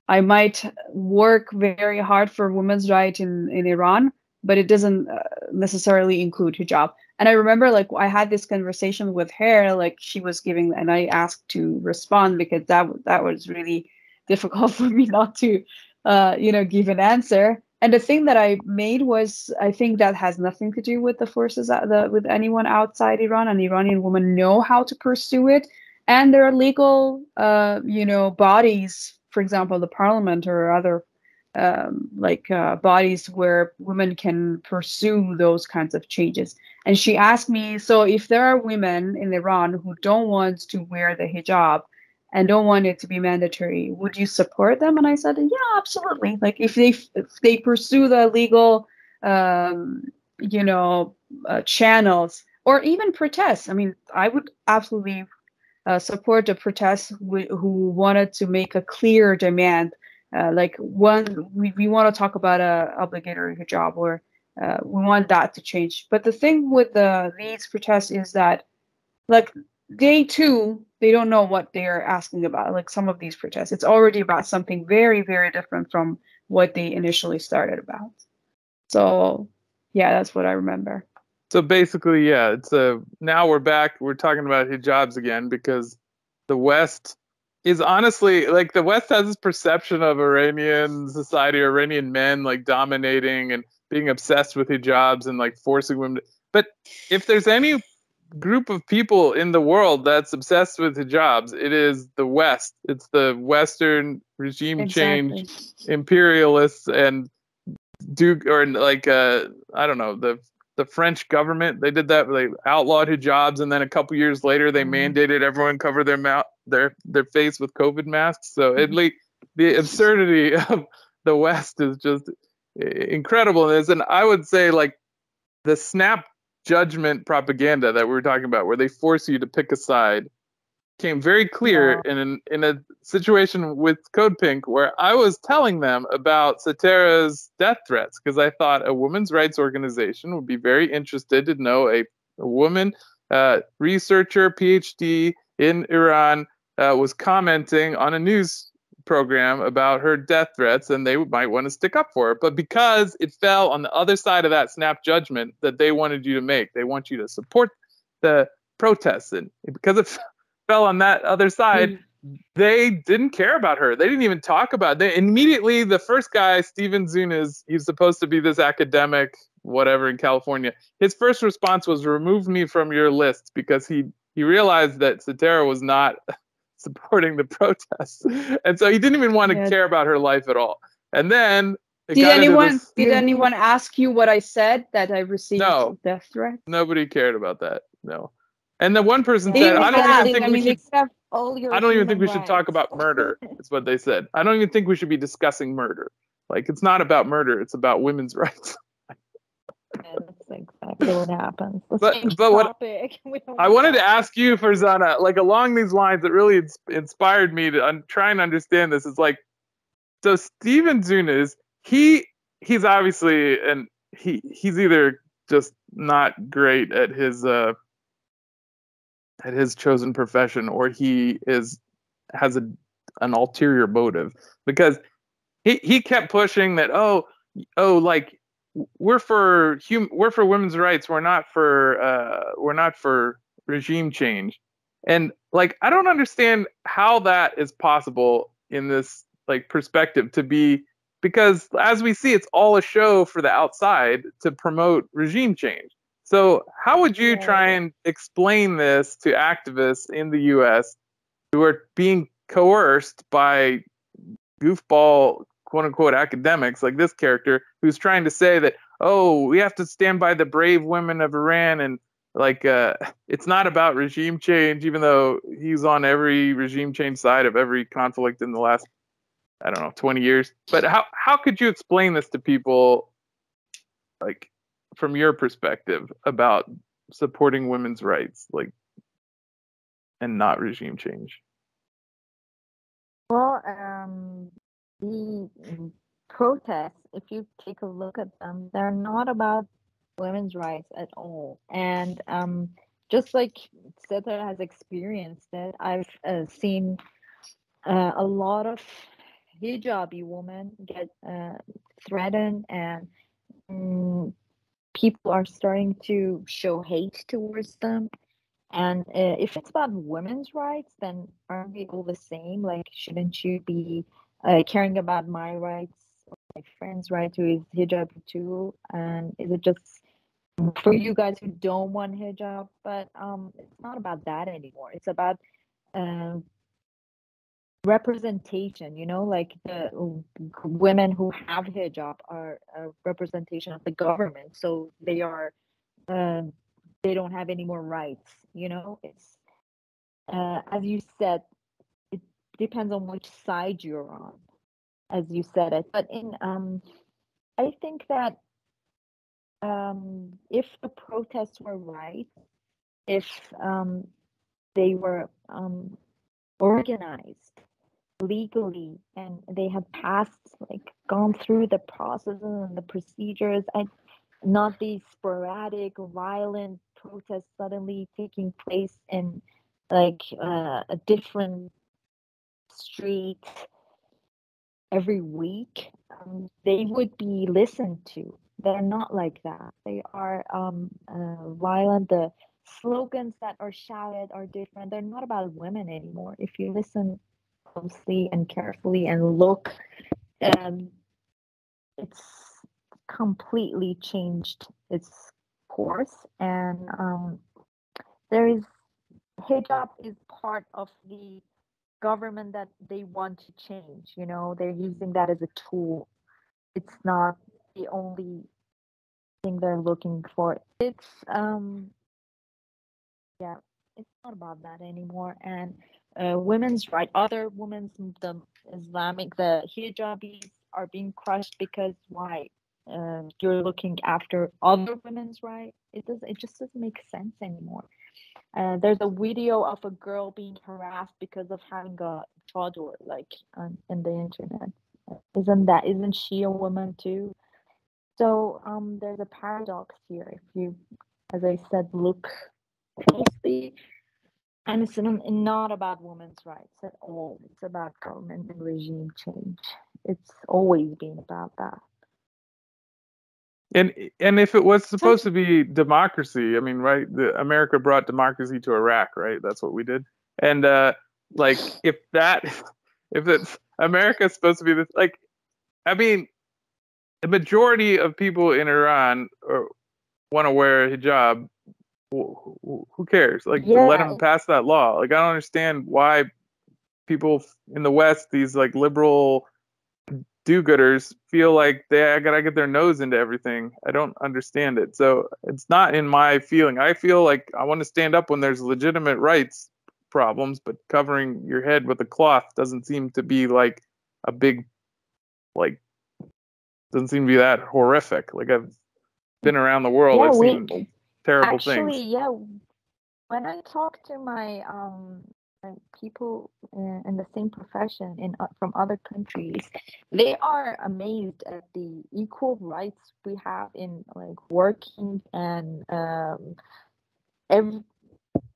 Speaker 3: I might work very hard for women's rights in Iran, but it doesn't necessarily include hijab. And I remember I had this conversation with her, she was giving, and I asked to respond, because that was really difficult for me not to give an answer. And the thing that I made was, I think that has nothing to do with the forces, with anyone outside Iran. And Iranian women know how to pursue it. And there are legal, bodies, for example, the parliament or other bodies where women can pursue those kinds of changes. And she asked me, so if there are women in Iran who don't want to wear the hijab and don't want it to be mandatory, would you support them? And I said, yeah, absolutely. Like, if they pursue the legal, channels, or even protests. I mean, I would absolutely support the protests who wanted to make a clear demand. We want to talk about a obligatory hijab, or we want that to change. But the thing with these protests is that, they don't know what they're asking about. Like, some of these protests, it's already about something very, very different from what they initially started about. So, yeah, that's what I remember.
Speaker 1: So basically, yeah, now we're back. We're talking about hijabs again, because the West is honestly, the West has this perception of Iranian society, Iranian men, dominating and being obsessed with hijabs and forcing women. But if there's any group of people in the world that's obsessed with hijabs, it is the West. It's the Western regime change imperialists and I don't know, the French government. They did that. They outlawed hijabs, and then a couple years later, they mandated everyone cover their mouth, their face with COVID masks. So the absurdity of the West is just incredible. And I would say, the snap judgment propaganda that we were talking about, where they force you to pick a side, came very clear in a situation with Code Pink, where I was telling them about Satara's death threats, because I thought a women's rights organization would be very interested to know a woman researcher, PhD in Iran, was commenting on a news program about her death threats, and they might want to stick up for her. But because it fell on the other side of that snap judgment that they wanted you to make, they want you to support the protests, and because it fell on that other side, they didn't care about her. They didn't even talk about it. Immediately, the first guy, Steven Zunis, he's supposed to be this academic, whatever, in California. His first response was, remove me from your list, because he realized that Satara was not supporting the protests. And so he didn't even want to care about her life at all. And then it
Speaker 3: Did
Speaker 1: got into
Speaker 3: anyone
Speaker 1: this.
Speaker 3: did anyone ask you what I said, that I received
Speaker 1: No,
Speaker 3: death threats?
Speaker 1: nobody cared about that. No. And the one person
Speaker 2: Yeah,
Speaker 1: said,
Speaker 3: Even
Speaker 1: I don't
Speaker 3: that,
Speaker 1: even think
Speaker 3: I
Speaker 1: we
Speaker 3: mean,
Speaker 1: should.
Speaker 2: except all your
Speaker 1: I don't even think we
Speaker 2: human
Speaker 1: should talk
Speaker 2: rights.
Speaker 1: about murder. Is what they said. I don't even think we should be discussing murder. Like, it's not about murder. It's about women's rights.
Speaker 2: Yeah, that's exactly what happens. Let's
Speaker 1: But
Speaker 2: change
Speaker 1: but what
Speaker 2: topic. We don't
Speaker 1: I
Speaker 2: want
Speaker 1: wanted to
Speaker 2: that.
Speaker 1: ask you, Farzaneh, like along these lines, it really inspired me to try and understand this. It's like, so Steven Zunas, he's obviously, and he's either just not great at his chosen profession, or he has an ulterior motive, because he kept pushing that, like, we're for women's rights, we're not for regime change. And like, I don't understand how that is possible in this like perspective to be, because as we see, it's all a show for the outside to promote regime change. So how would you try and explain this to activists in the US who are being coerced by goofball, quote unquote, academics like this character, who's trying to say that, oh, we have to stand by the brave women of Iran, and like, it's not about regime change, even though he's on every regime change side of every conflict in the last, I don't know, 20 years. But how could you explain this to people, like, from your perspective, about supporting women's rights, like, and not regime change?
Speaker 2: Well, the protests, if you take a look at them, they're not about women's rights at all. And just like Seta has experienced it, I've seen a lot of hijabi women get threatened, and people are starting to show hate towards them. And if it's about women's rights, then aren't we all the same? Like, shouldn't you be caring about my rights, or my friend's right to his hijab too? And is it just for you guys who don't want hijab? But it's not about that anymore. It's about uh, representation. Like the women who have hijab are a representation of the government, so they are. They don't have any more rights. It's as you said, it depends on which side you're on, as you said it. But I think that if the protests were right, if they were organized legally, and they had passed, like, gone through the processes and the procedures, and not these sporadic, violent protests suddenly taking place in, like, a different street every week, they would be listened to. They're not like that. They are violent. The slogans that are shouted are different. They're not about women anymore. If you listen closely and carefully and look, it's completely changed its course. And there is hijab is part of the government that they want to change. They're using that as a tool. It's not the only thing they're looking for. It's yeah, it's not about that anymore. And women's right, other women's, the the hijabis are being crushed because why? You're looking after other women's right. It just doesn't make sense anymore. There's a video of a girl being harassed because of having a chador, like, in the internet. Isn't she a woman too? So there's a paradox here. If you, as I said, look closely, and it's not about women's rights at all. It's about government and regime change. It's always been about that.
Speaker 1: And if it was supposed to be democracy, I mean, right? America brought democracy to Iraq, right? That's what we did. And like, if it's America is supposed to be this, like, I mean, the majority of people in Iran want to wear a hijab. Who cares? Like, to let them pass that law. Like, I don't understand why people in the West, these like liberal do-gooders feel like I gotta get their nose into everything. I don't understand it. So it's not in my feeling. I feel like I want to stand up when there's legitimate rights problems, but covering your head with a cloth doesn't seem to be like a big, like, doesn't seem to be that horrific. Like, I've been around the world.
Speaker 2: Yeah,
Speaker 1: I've seen terrible things.
Speaker 2: yeah, when I talk to my people in the same profession from other countries, they are amazed at the equal rights we have in like working and every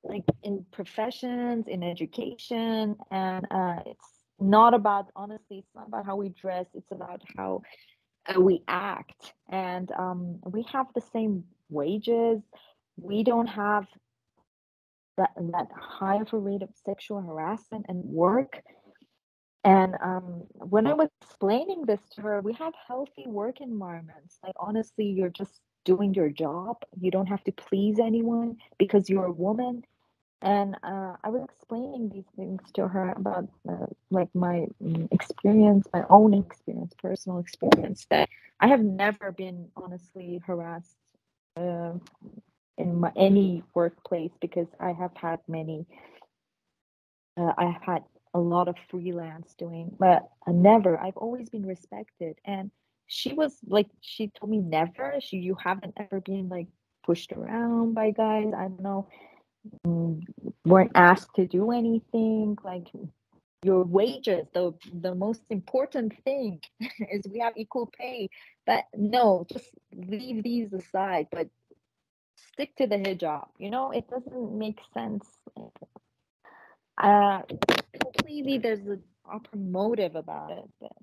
Speaker 2: like in professions, in education, and it's not about, honestly, it's not about how we dress, it's about how we act, and we have the same wages. We don't have that high of a rate of sexual harassment and work. And when I was explaining this to her, we have healthy work environments. Like, honestly, you're just doing your job. You don't have to please anyone because you're a woman. And I was explaining these things to her about like my experience, my own experience, personal experience, that I have never been honestly harassed uh, in any workplace, because I have had many. I have had a lot of freelance doing, but never. I've always been respected, and she was like, she told me never. You haven't ever been like pushed around by guys. I don't know, weren't asked to do anything. Like, your wages, the most important thing is we have equal pay. But no, just leave these aside, but stick to the hijab. It doesn't make sense. Uh, Completely, there's a proper motive about it, but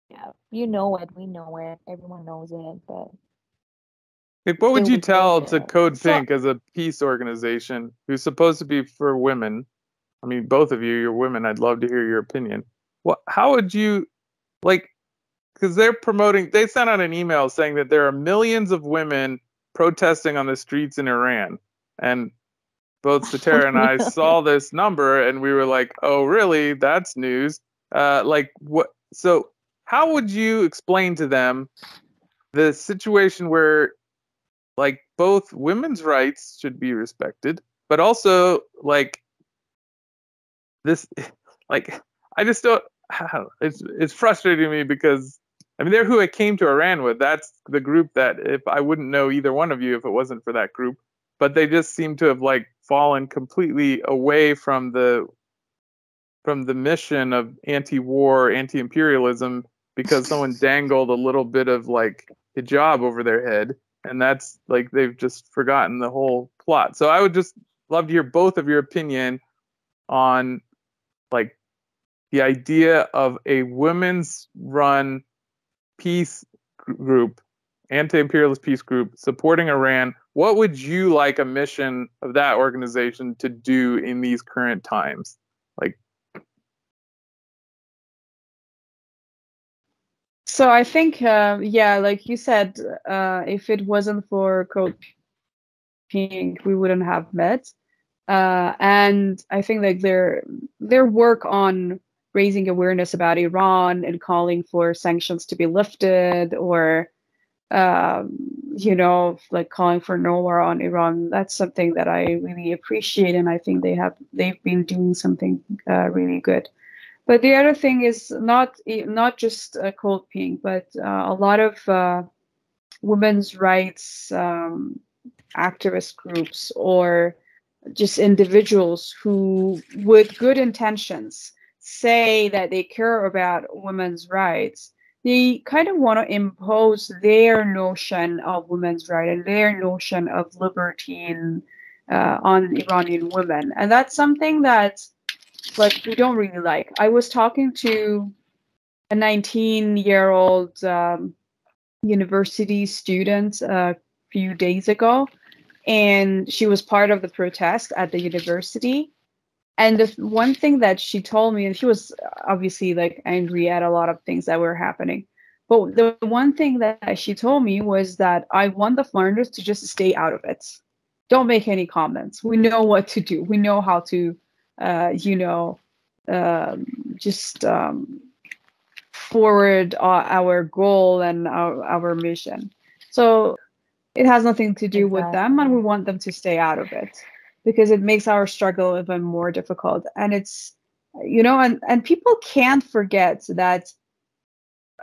Speaker 2: yeah, we know it, everyone knows it, but
Speaker 1: Like, what would
Speaker 2: still
Speaker 1: you
Speaker 2: we go
Speaker 1: tell to
Speaker 2: there.
Speaker 1: Code
Speaker 2: So
Speaker 1: Pink as a peace organization who's supposed to be for women? I mean, both of you, you're women. I'd love to hear your opinion. How would you, like, because they sent out an email saying that there are millions of women protesting on the streets in Iran. And both Satara and I saw this number and we were like, oh, really? That's news. Like, what? So, how would you explain to them the situation where, like, both women's rights should be respected, but also, like, this, like, I just don't, it's frustrating to me because, I mean, they're who I came to Iran with. That's the group that, if I wouldn't know either one of you if it wasn't for that group, but they just seem to have, like, fallen completely away from the mission of anti-war, anti-imperialism, because someone dangled a little bit of, like, hijab over their head, and that's, like, they've just forgotten the whole plot. So I would just love to hear both of your opinion on, like, the idea of a women's run peace group, anti-imperialist peace group supporting Iran. What would you like a mission of that organization to do in these current times? Like,
Speaker 3: So I think, yeah, like you said, if it wasn't for Code Pink, we wouldn't have met. And I think like their work on raising awareness about Iran and calling for sanctions to be lifted, or like calling for no war on Iran, that's something that I really appreciate, and I think they've been doing something really good. But the other thing is not just Cold Pink, but a lot of women's rights activist groups, or just individuals who, with good intentions, say that they care about women's rights. They kind of want to impose their notion of women's right and their notion of liberty on Iranian women, and that's something that, like, we don't really like. I was talking to a 19-year-old university student a few days ago, and she was part of the protest at the university. And the one thing that she told me, and she was obviously like angry at a lot of things that were happening, but the one thing that she told me was that I want the foreigners to just stay out of it. Don't make any comments. We know what to do. We know how to, just forward our goal and our mission. So it has nothing to do with them, and we want them to stay out of it because it makes our struggle even more difficult. And it's, and people can't forget that.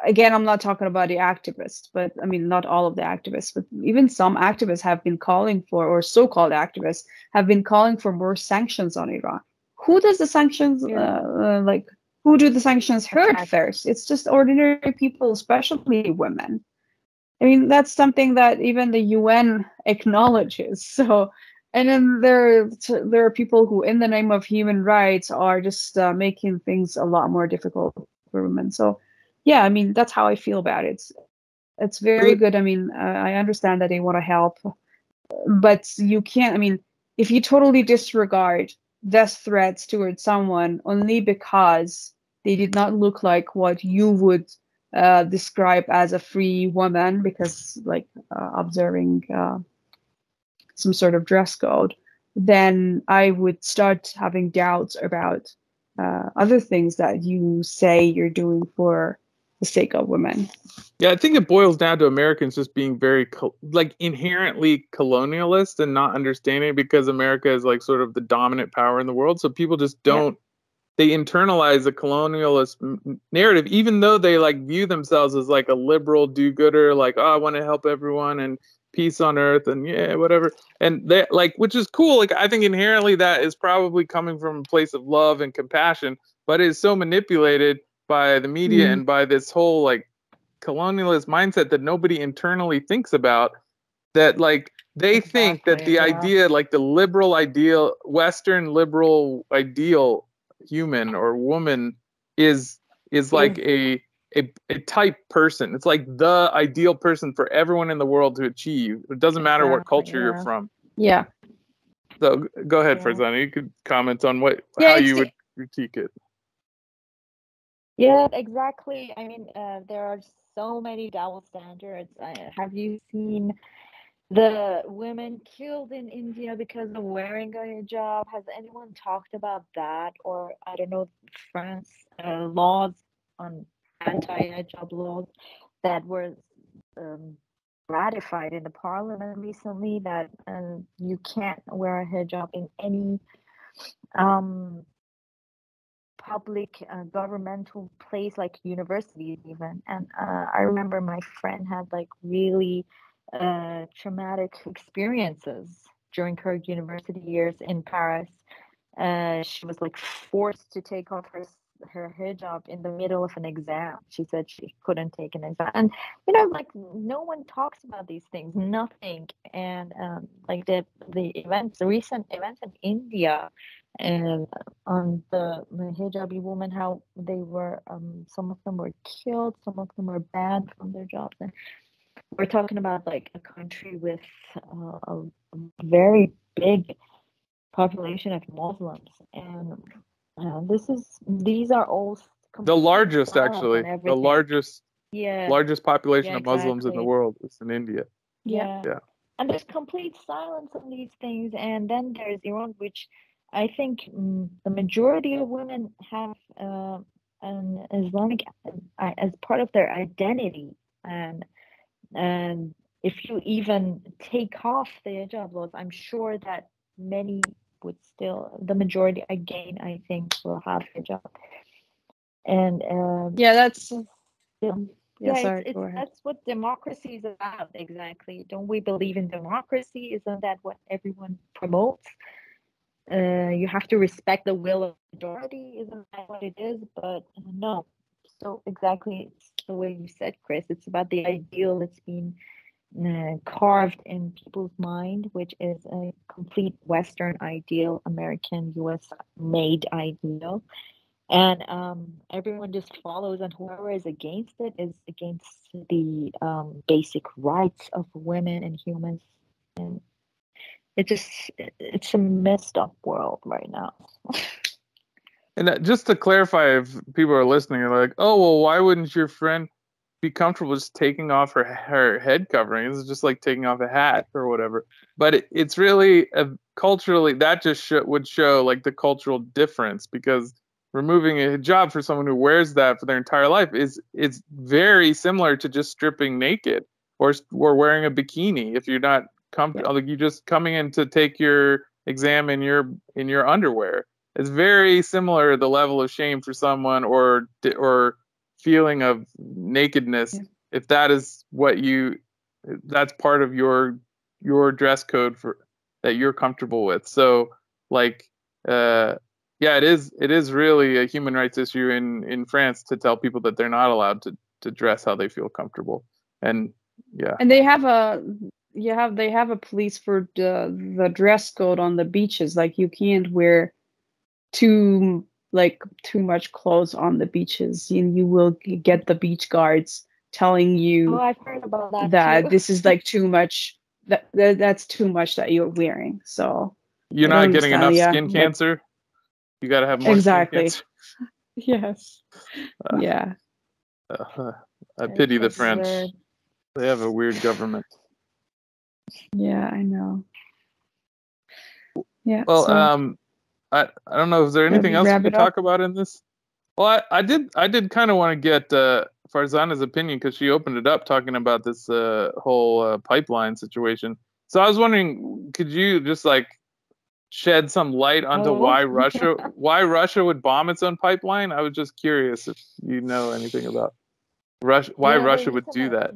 Speaker 3: Again, I'm not talking about the activists, but I mean, not all of the activists, but even some activists have been calling for, or so-called activists have been calling for more sanctions on Iran. Who does the sanctions, who do the sanctions hurt first? It's just ordinary people, especially women. I mean, that's something that even the UN acknowledges. So, and then there are people who, in the name of human rights, are just making things a lot more difficult for women. So, yeah, I mean, that's how I feel about it. It's very good. I mean, I understand that they want to help, but you can't. I mean, if you totally disregard death threats towards someone only because they did not look like what you would describe as a free woman, because observing some sort of dress code, then I would start having doubts about other things that you say you're doing for the sake of women.
Speaker 1: Yeah, I think it boils down to Americans just being very inherently colonialist and not understanding, because America is like sort of the dominant power in the world. So people just don't. Yeah. They internalize the colonialist narrative, even though they view themselves as like a liberal do-gooder, like, oh, I want to help everyone and peace on earth and yeah, whatever. And they which is cool. Like, I think inherently that is probably coming from a place of love and compassion, but it is so manipulated by the media and by this whole colonialist mindset that nobody internally thinks about, that they think that the idea, the liberal ideal, Western liberal ideal human or woman is like a type person. It's like the ideal person for everyone in the world to achieve. It doesn't matter what culture you're from.
Speaker 3: Yeah.
Speaker 1: So go ahead, Farzaneh. You could comment on how you would critique it.
Speaker 2: Yeah, exactly. I mean, there are so many double standards. Have you seen the women killed in India because of wearing a hijab? Has anyone talked about that? Or, I don't know, France laws on anti-hijab laws that were ratified in the parliament recently, that you can't wear a hijab in any public governmental place, like universities even. And I remember my friend had really traumatic experiences during her university years in Paris. She was forced to take off her hijab in the middle of an exam. She said she couldn't take an exam, and no one talks about these things, nothing. And the recent events in India, and on the hijabi women, how they were some of them were killed, some of them were banned from their jobs. And we're talking about a country with a very big population of Muslims, and these are all
Speaker 1: the largest, actually, the largest population of Muslims in the world is in India.
Speaker 2: Yeah. And there's complete silence on these things. And then there's Iran, which I think the majority of women have an Islamic as part of their identity. And if you even take off the hijab laws, I'm sure that many would still, the majority again, I think, will have hijab. And
Speaker 3: that's
Speaker 2: that's what democracy is about. Exactly. Don't we believe in democracy? Isn't that what everyone promotes? You have to respect the will of the majority. Isn't that what it is? But no. So exactly, it's the way you said, Chris. It's about the ideal that's been carved in people's mind, which is a complete Western ideal, American, US made ideal. And everyone just follows, and whoever is against it is against the basic rights of women and humans. And it's a messed up world right now.
Speaker 1: And just to clarify, if people are listening, they're like, oh, well, why wouldn't your friend be comfortable just taking off her head covering? It's just like taking off a hat or whatever. But it's really culturally, that just would show the cultural difference, because removing a hijab for someone who wears that for their entire life is very similar to just stripping naked or wearing a bikini if you're not comfortable. Like, you just coming in to take your exam in your underwear. It's very similar, the level of shame for someone or feeling of nakedness, if that is that's part of your dress code for that you're comfortable with. So like yeah, it is really a human rights issue in France to tell people that they're not allowed to dress how they feel comfortable. And yeah.
Speaker 3: And they have a police for the dress code on the beaches. Like, you can't wear too much clothes on the beaches, and you will get the beach guards telling you,
Speaker 2: I've heard about
Speaker 3: that
Speaker 2: too.
Speaker 3: this is like too much, that's too much that you're wearing. So
Speaker 1: you're not getting enough skin cancer. You got to have more skin cancer.
Speaker 3: Yes. Yeah.
Speaker 1: I pity the French. They have a weird government.
Speaker 3: Yeah, I know. Yeah.
Speaker 1: Well, I don't know. Is there anything else we could talk about in this? Well, I did kind of want to get Farzaneh's opinion, because she opened it up talking about this whole pipeline situation. So I was wondering, could you just like shed some light onto why Russia would bomb its own pipeline? I was just curious if you know anything about why Russia would do that.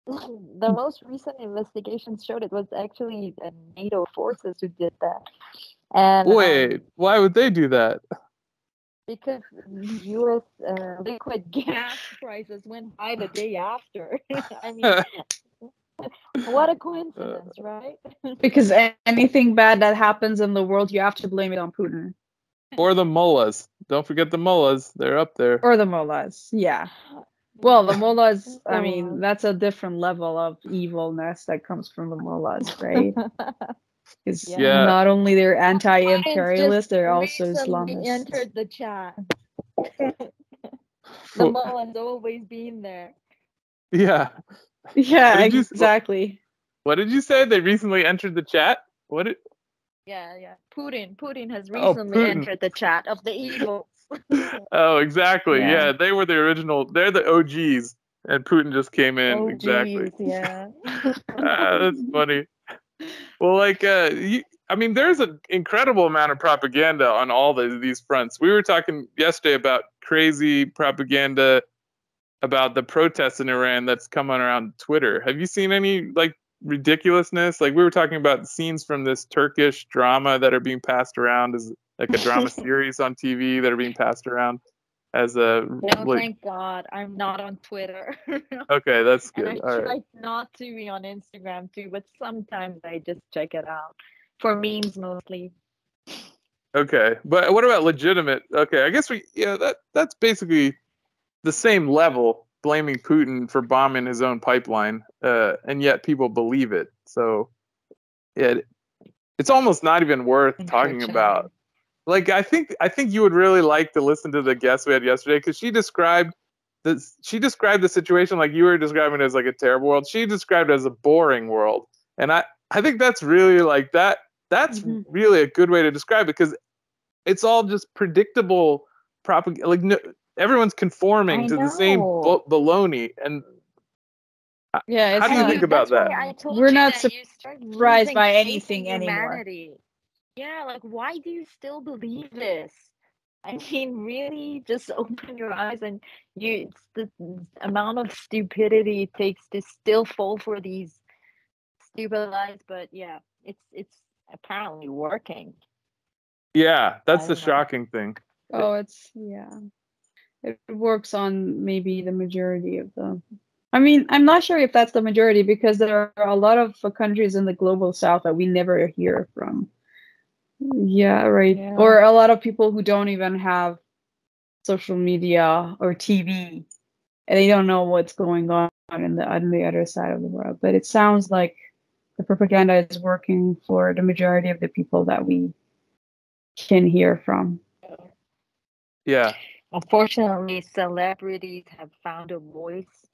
Speaker 2: The most recent investigations showed it was actually the NATO forces who did that. And
Speaker 1: wait, why would they do that?
Speaker 2: Because U.S. Liquid gas prices went high the day after. I mean, what a coincidence, right?
Speaker 3: Because anything bad that happens in the world, you have to blame it on Putin.
Speaker 1: Or the mullahs. Don't forget the mullahs. They're up there.
Speaker 3: Or the mullahs, yeah. Well, the mullahs, I mean, that's a different level of evilness that comes from the mullahs, right? Because not only they're anti-imperialist, they're also Islamists.
Speaker 2: Entered the chat. The mullah's always been there.
Speaker 1: Yeah.
Speaker 3: Yeah, exactly.
Speaker 1: What did you say? They recently entered the chat?
Speaker 2: Yeah. Putin has recently entered the chat of the evils.
Speaker 1: Oh, exactly. Yeah, they were the original. They're the OGs, and Putin just came in.
Speaker 2: OGs,
Speaker 1: exactly.
Speaker 2: Yeah.
Speaker 1: That's funny. Well, like, I mean, there's an incredible amount of propaganda on all these fronts. We were talking yesterday about crazy propaganda about the protests in Iran that's coming around Twitter. Have you seen any like ridiculousness? Like, we were talking about scenes from this Turkish drama that are being passed around as like a drama series on TV that are being passed around as a.
Speaker 2: No, thank God, I'm not on Twitter.
Speaker 1: Okay, that's good.
Speaker 2: And I try not to be on Instagram too, but sometimes I just check it out for memes mostly.
Speaker 1: Okay, but what about legitimate? Okay, I guess that's basically the same level, blaming Putin for bombing his own pipeline, and yet people believe it. So, yeah, it's almost not even worth talking about. Like, I think you would really like to listen to the guest we had yesterday, because she described the situation like you were describing it as like a terrible world. She described it as a boring world, and I think that's really like that. That's really a good way to describe it, because it's all just predictable propaganda. Like, no, everyone's conforming to the same baloney. And
Speaker 3: yeah,
Speaker 1: how do you think about that?
Speaker 3: We're not surprised by anything anymore.
Speaker 2: Yeah, like, why do you still believe this? I mean, really, just open your eyes, and it's the amount of stupidity it takes to still fall for these stupid lies. But yeah, it's apparently working.
Speaker 1: Yeah, that's the shocking thing.
Speaker 3: Oh, it works on maybe the majority of them. I mean, I'm not sure if that's the majority, because there are a lot of countries in the global south that we never hear from. Yeah, right. Yeah. Or a lot of people who don't even have social media or TV, and they don't know what's going on on the other side of the world. But it sounds like the propaganda is working for the majority of the people that we can hear from.
Speaker 1: Yeah.
Speaker 2: Unfortunately, celebrities have found a voice,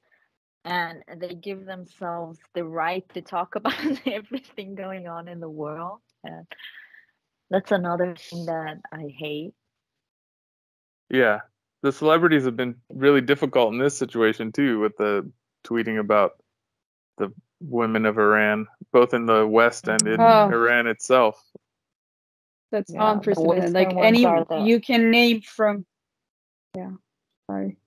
Speaker 2: and they give themselves the right to talk about everything going on in the world. And that's another thing that I hate.
Speaker 1: Yeah, the celebrities have been really difficult in this situation too, with the tweeting about the women of Iran, both in the West and in
Speaker 3: Oh.
Speaker 1: Iran itself.
Speaker 3: That's
Speaker 2: Yeah, the
Speaker 3: unprecedented. Like
Speaker 2: Western ones
Speaker 3: any
Speaker 2: are the-
Speaker 3: you can name from. Yeah, sorry.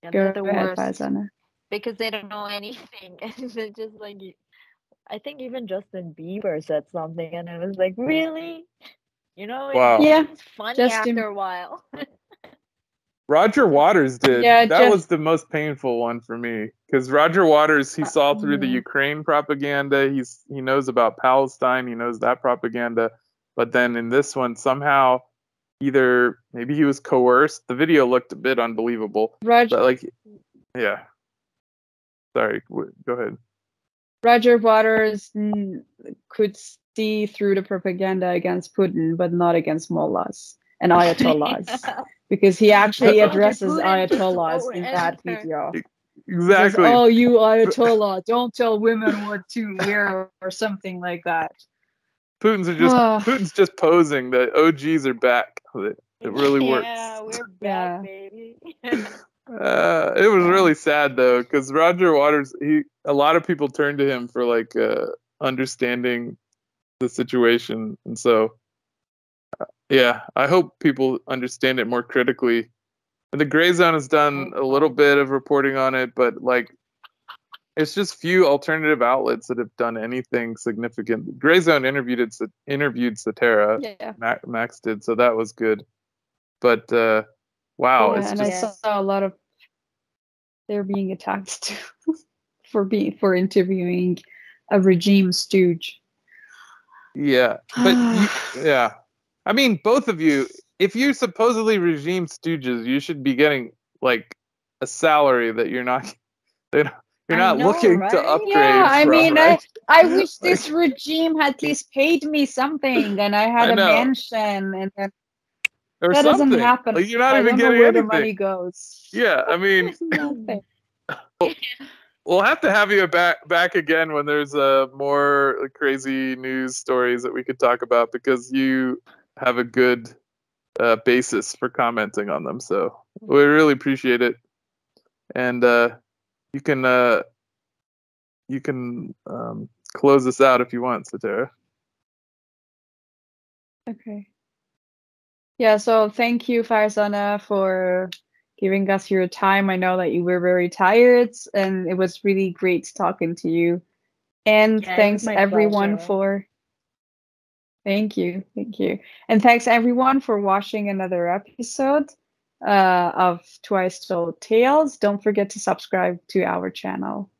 Speaker 2: Yeah,
Speaker 3: Go
Speaker 2: they're the
Speaker 3: ahead,
Speaker 2: worst
Speaker 3: Farzaneh.
Speaker 2: because they don't know anything, and they're just like, I think even Justin Bieber said something, and I was like, really? You know,
Speaker 1: Wow.
Speaker 3: Yeah,
Speaker 2: it's funny
Speaker 3: Justin-
Speaker 2: after a while.
Speaker 1: Roger Waters did.
Speaker 3: Yeah,
Speaker 1: that was the most painful one for me, because Roger Waters, he saw through the
Speaker 2: yeah.
Speaker 1: Ukraine propaganda. He knows about Palestine. He knows that propaganda. But then in this one, somehow, either maybe he was coerced. The video looked a bit unbelievable.
Speaker 3: Roger,
Speaker 1: But like, yeah. Sorry, go ahead.
Speaker 3: Roger Waters could see through the propaganda against Putin, but not against mullahs and ayatollahs, because he actually addresses ayatollahs in that video.
Speaker 1: Exactly.
Speaker 3: Says, oh, you ayatollah, don't tell women what to wear or something like that.
Speaker 1: Putin's just posing. The OGs are back. It really works.
Speaker 2: Yeah, we're back, baby.
Speaker 1: It was really sad though, because Roger Waters, a lot of people turned to him for like understanding the situation, and so yeah, I hope people understand it more critically. And the Gray Zone has done a little bit of reporting on it, but like, it's just few alternative outlets that have done anything significant. Gray Zone interviewed Satara.
Speaker 3: Yeah.
Speaker 1: Max did, so that was good. But wow,
Speaker 3: Yeah,
Speaker 1: it's
Speaker 3: and
Speaker 1: just...
Speaker 3: I saw a lot of they're being attacked too for interviewing a regime stooge.
Speaker 1: Yeah, but yeah, I mean, both of you, if you're supposedly regime stooges, you should be getting like a salary that you're not. You're not looking to upgrade.
Speaker 3: Yeah, I mean,
Speaker 1: right?
Speaker 3: I wish this regime had at least paid me something, and I had a mansion, and then
Speaker 1: or
Speaker 3: that
Speaker 1: something.
Speaker 3: doesn't happen.
Speaker 1: Like, you're not
Speaker 3: I
Speaker 1: even
Speaker 3: don't know
Speaker 1: getting
Speaker 3: where
Speaker 1: anything.
Speaker 3: the money goes.
Speaker 1: Yeah, I mean, we'll have to have you back again when there's more crazy news stories that we could talk about, because you have a good basis for commenting on them. So we really appreciate it, and you can close this out if you want, Satara.
Speaker 3: Okay. Yeah, so thank you, Farzaneh, for giving us your time. I know that you were very tired, and it was really great talking to you. And thanks everyone for... Thank you. And thanks everyone for watching another episode of Twice Told Tales. Don't forget to subscribe to our channel.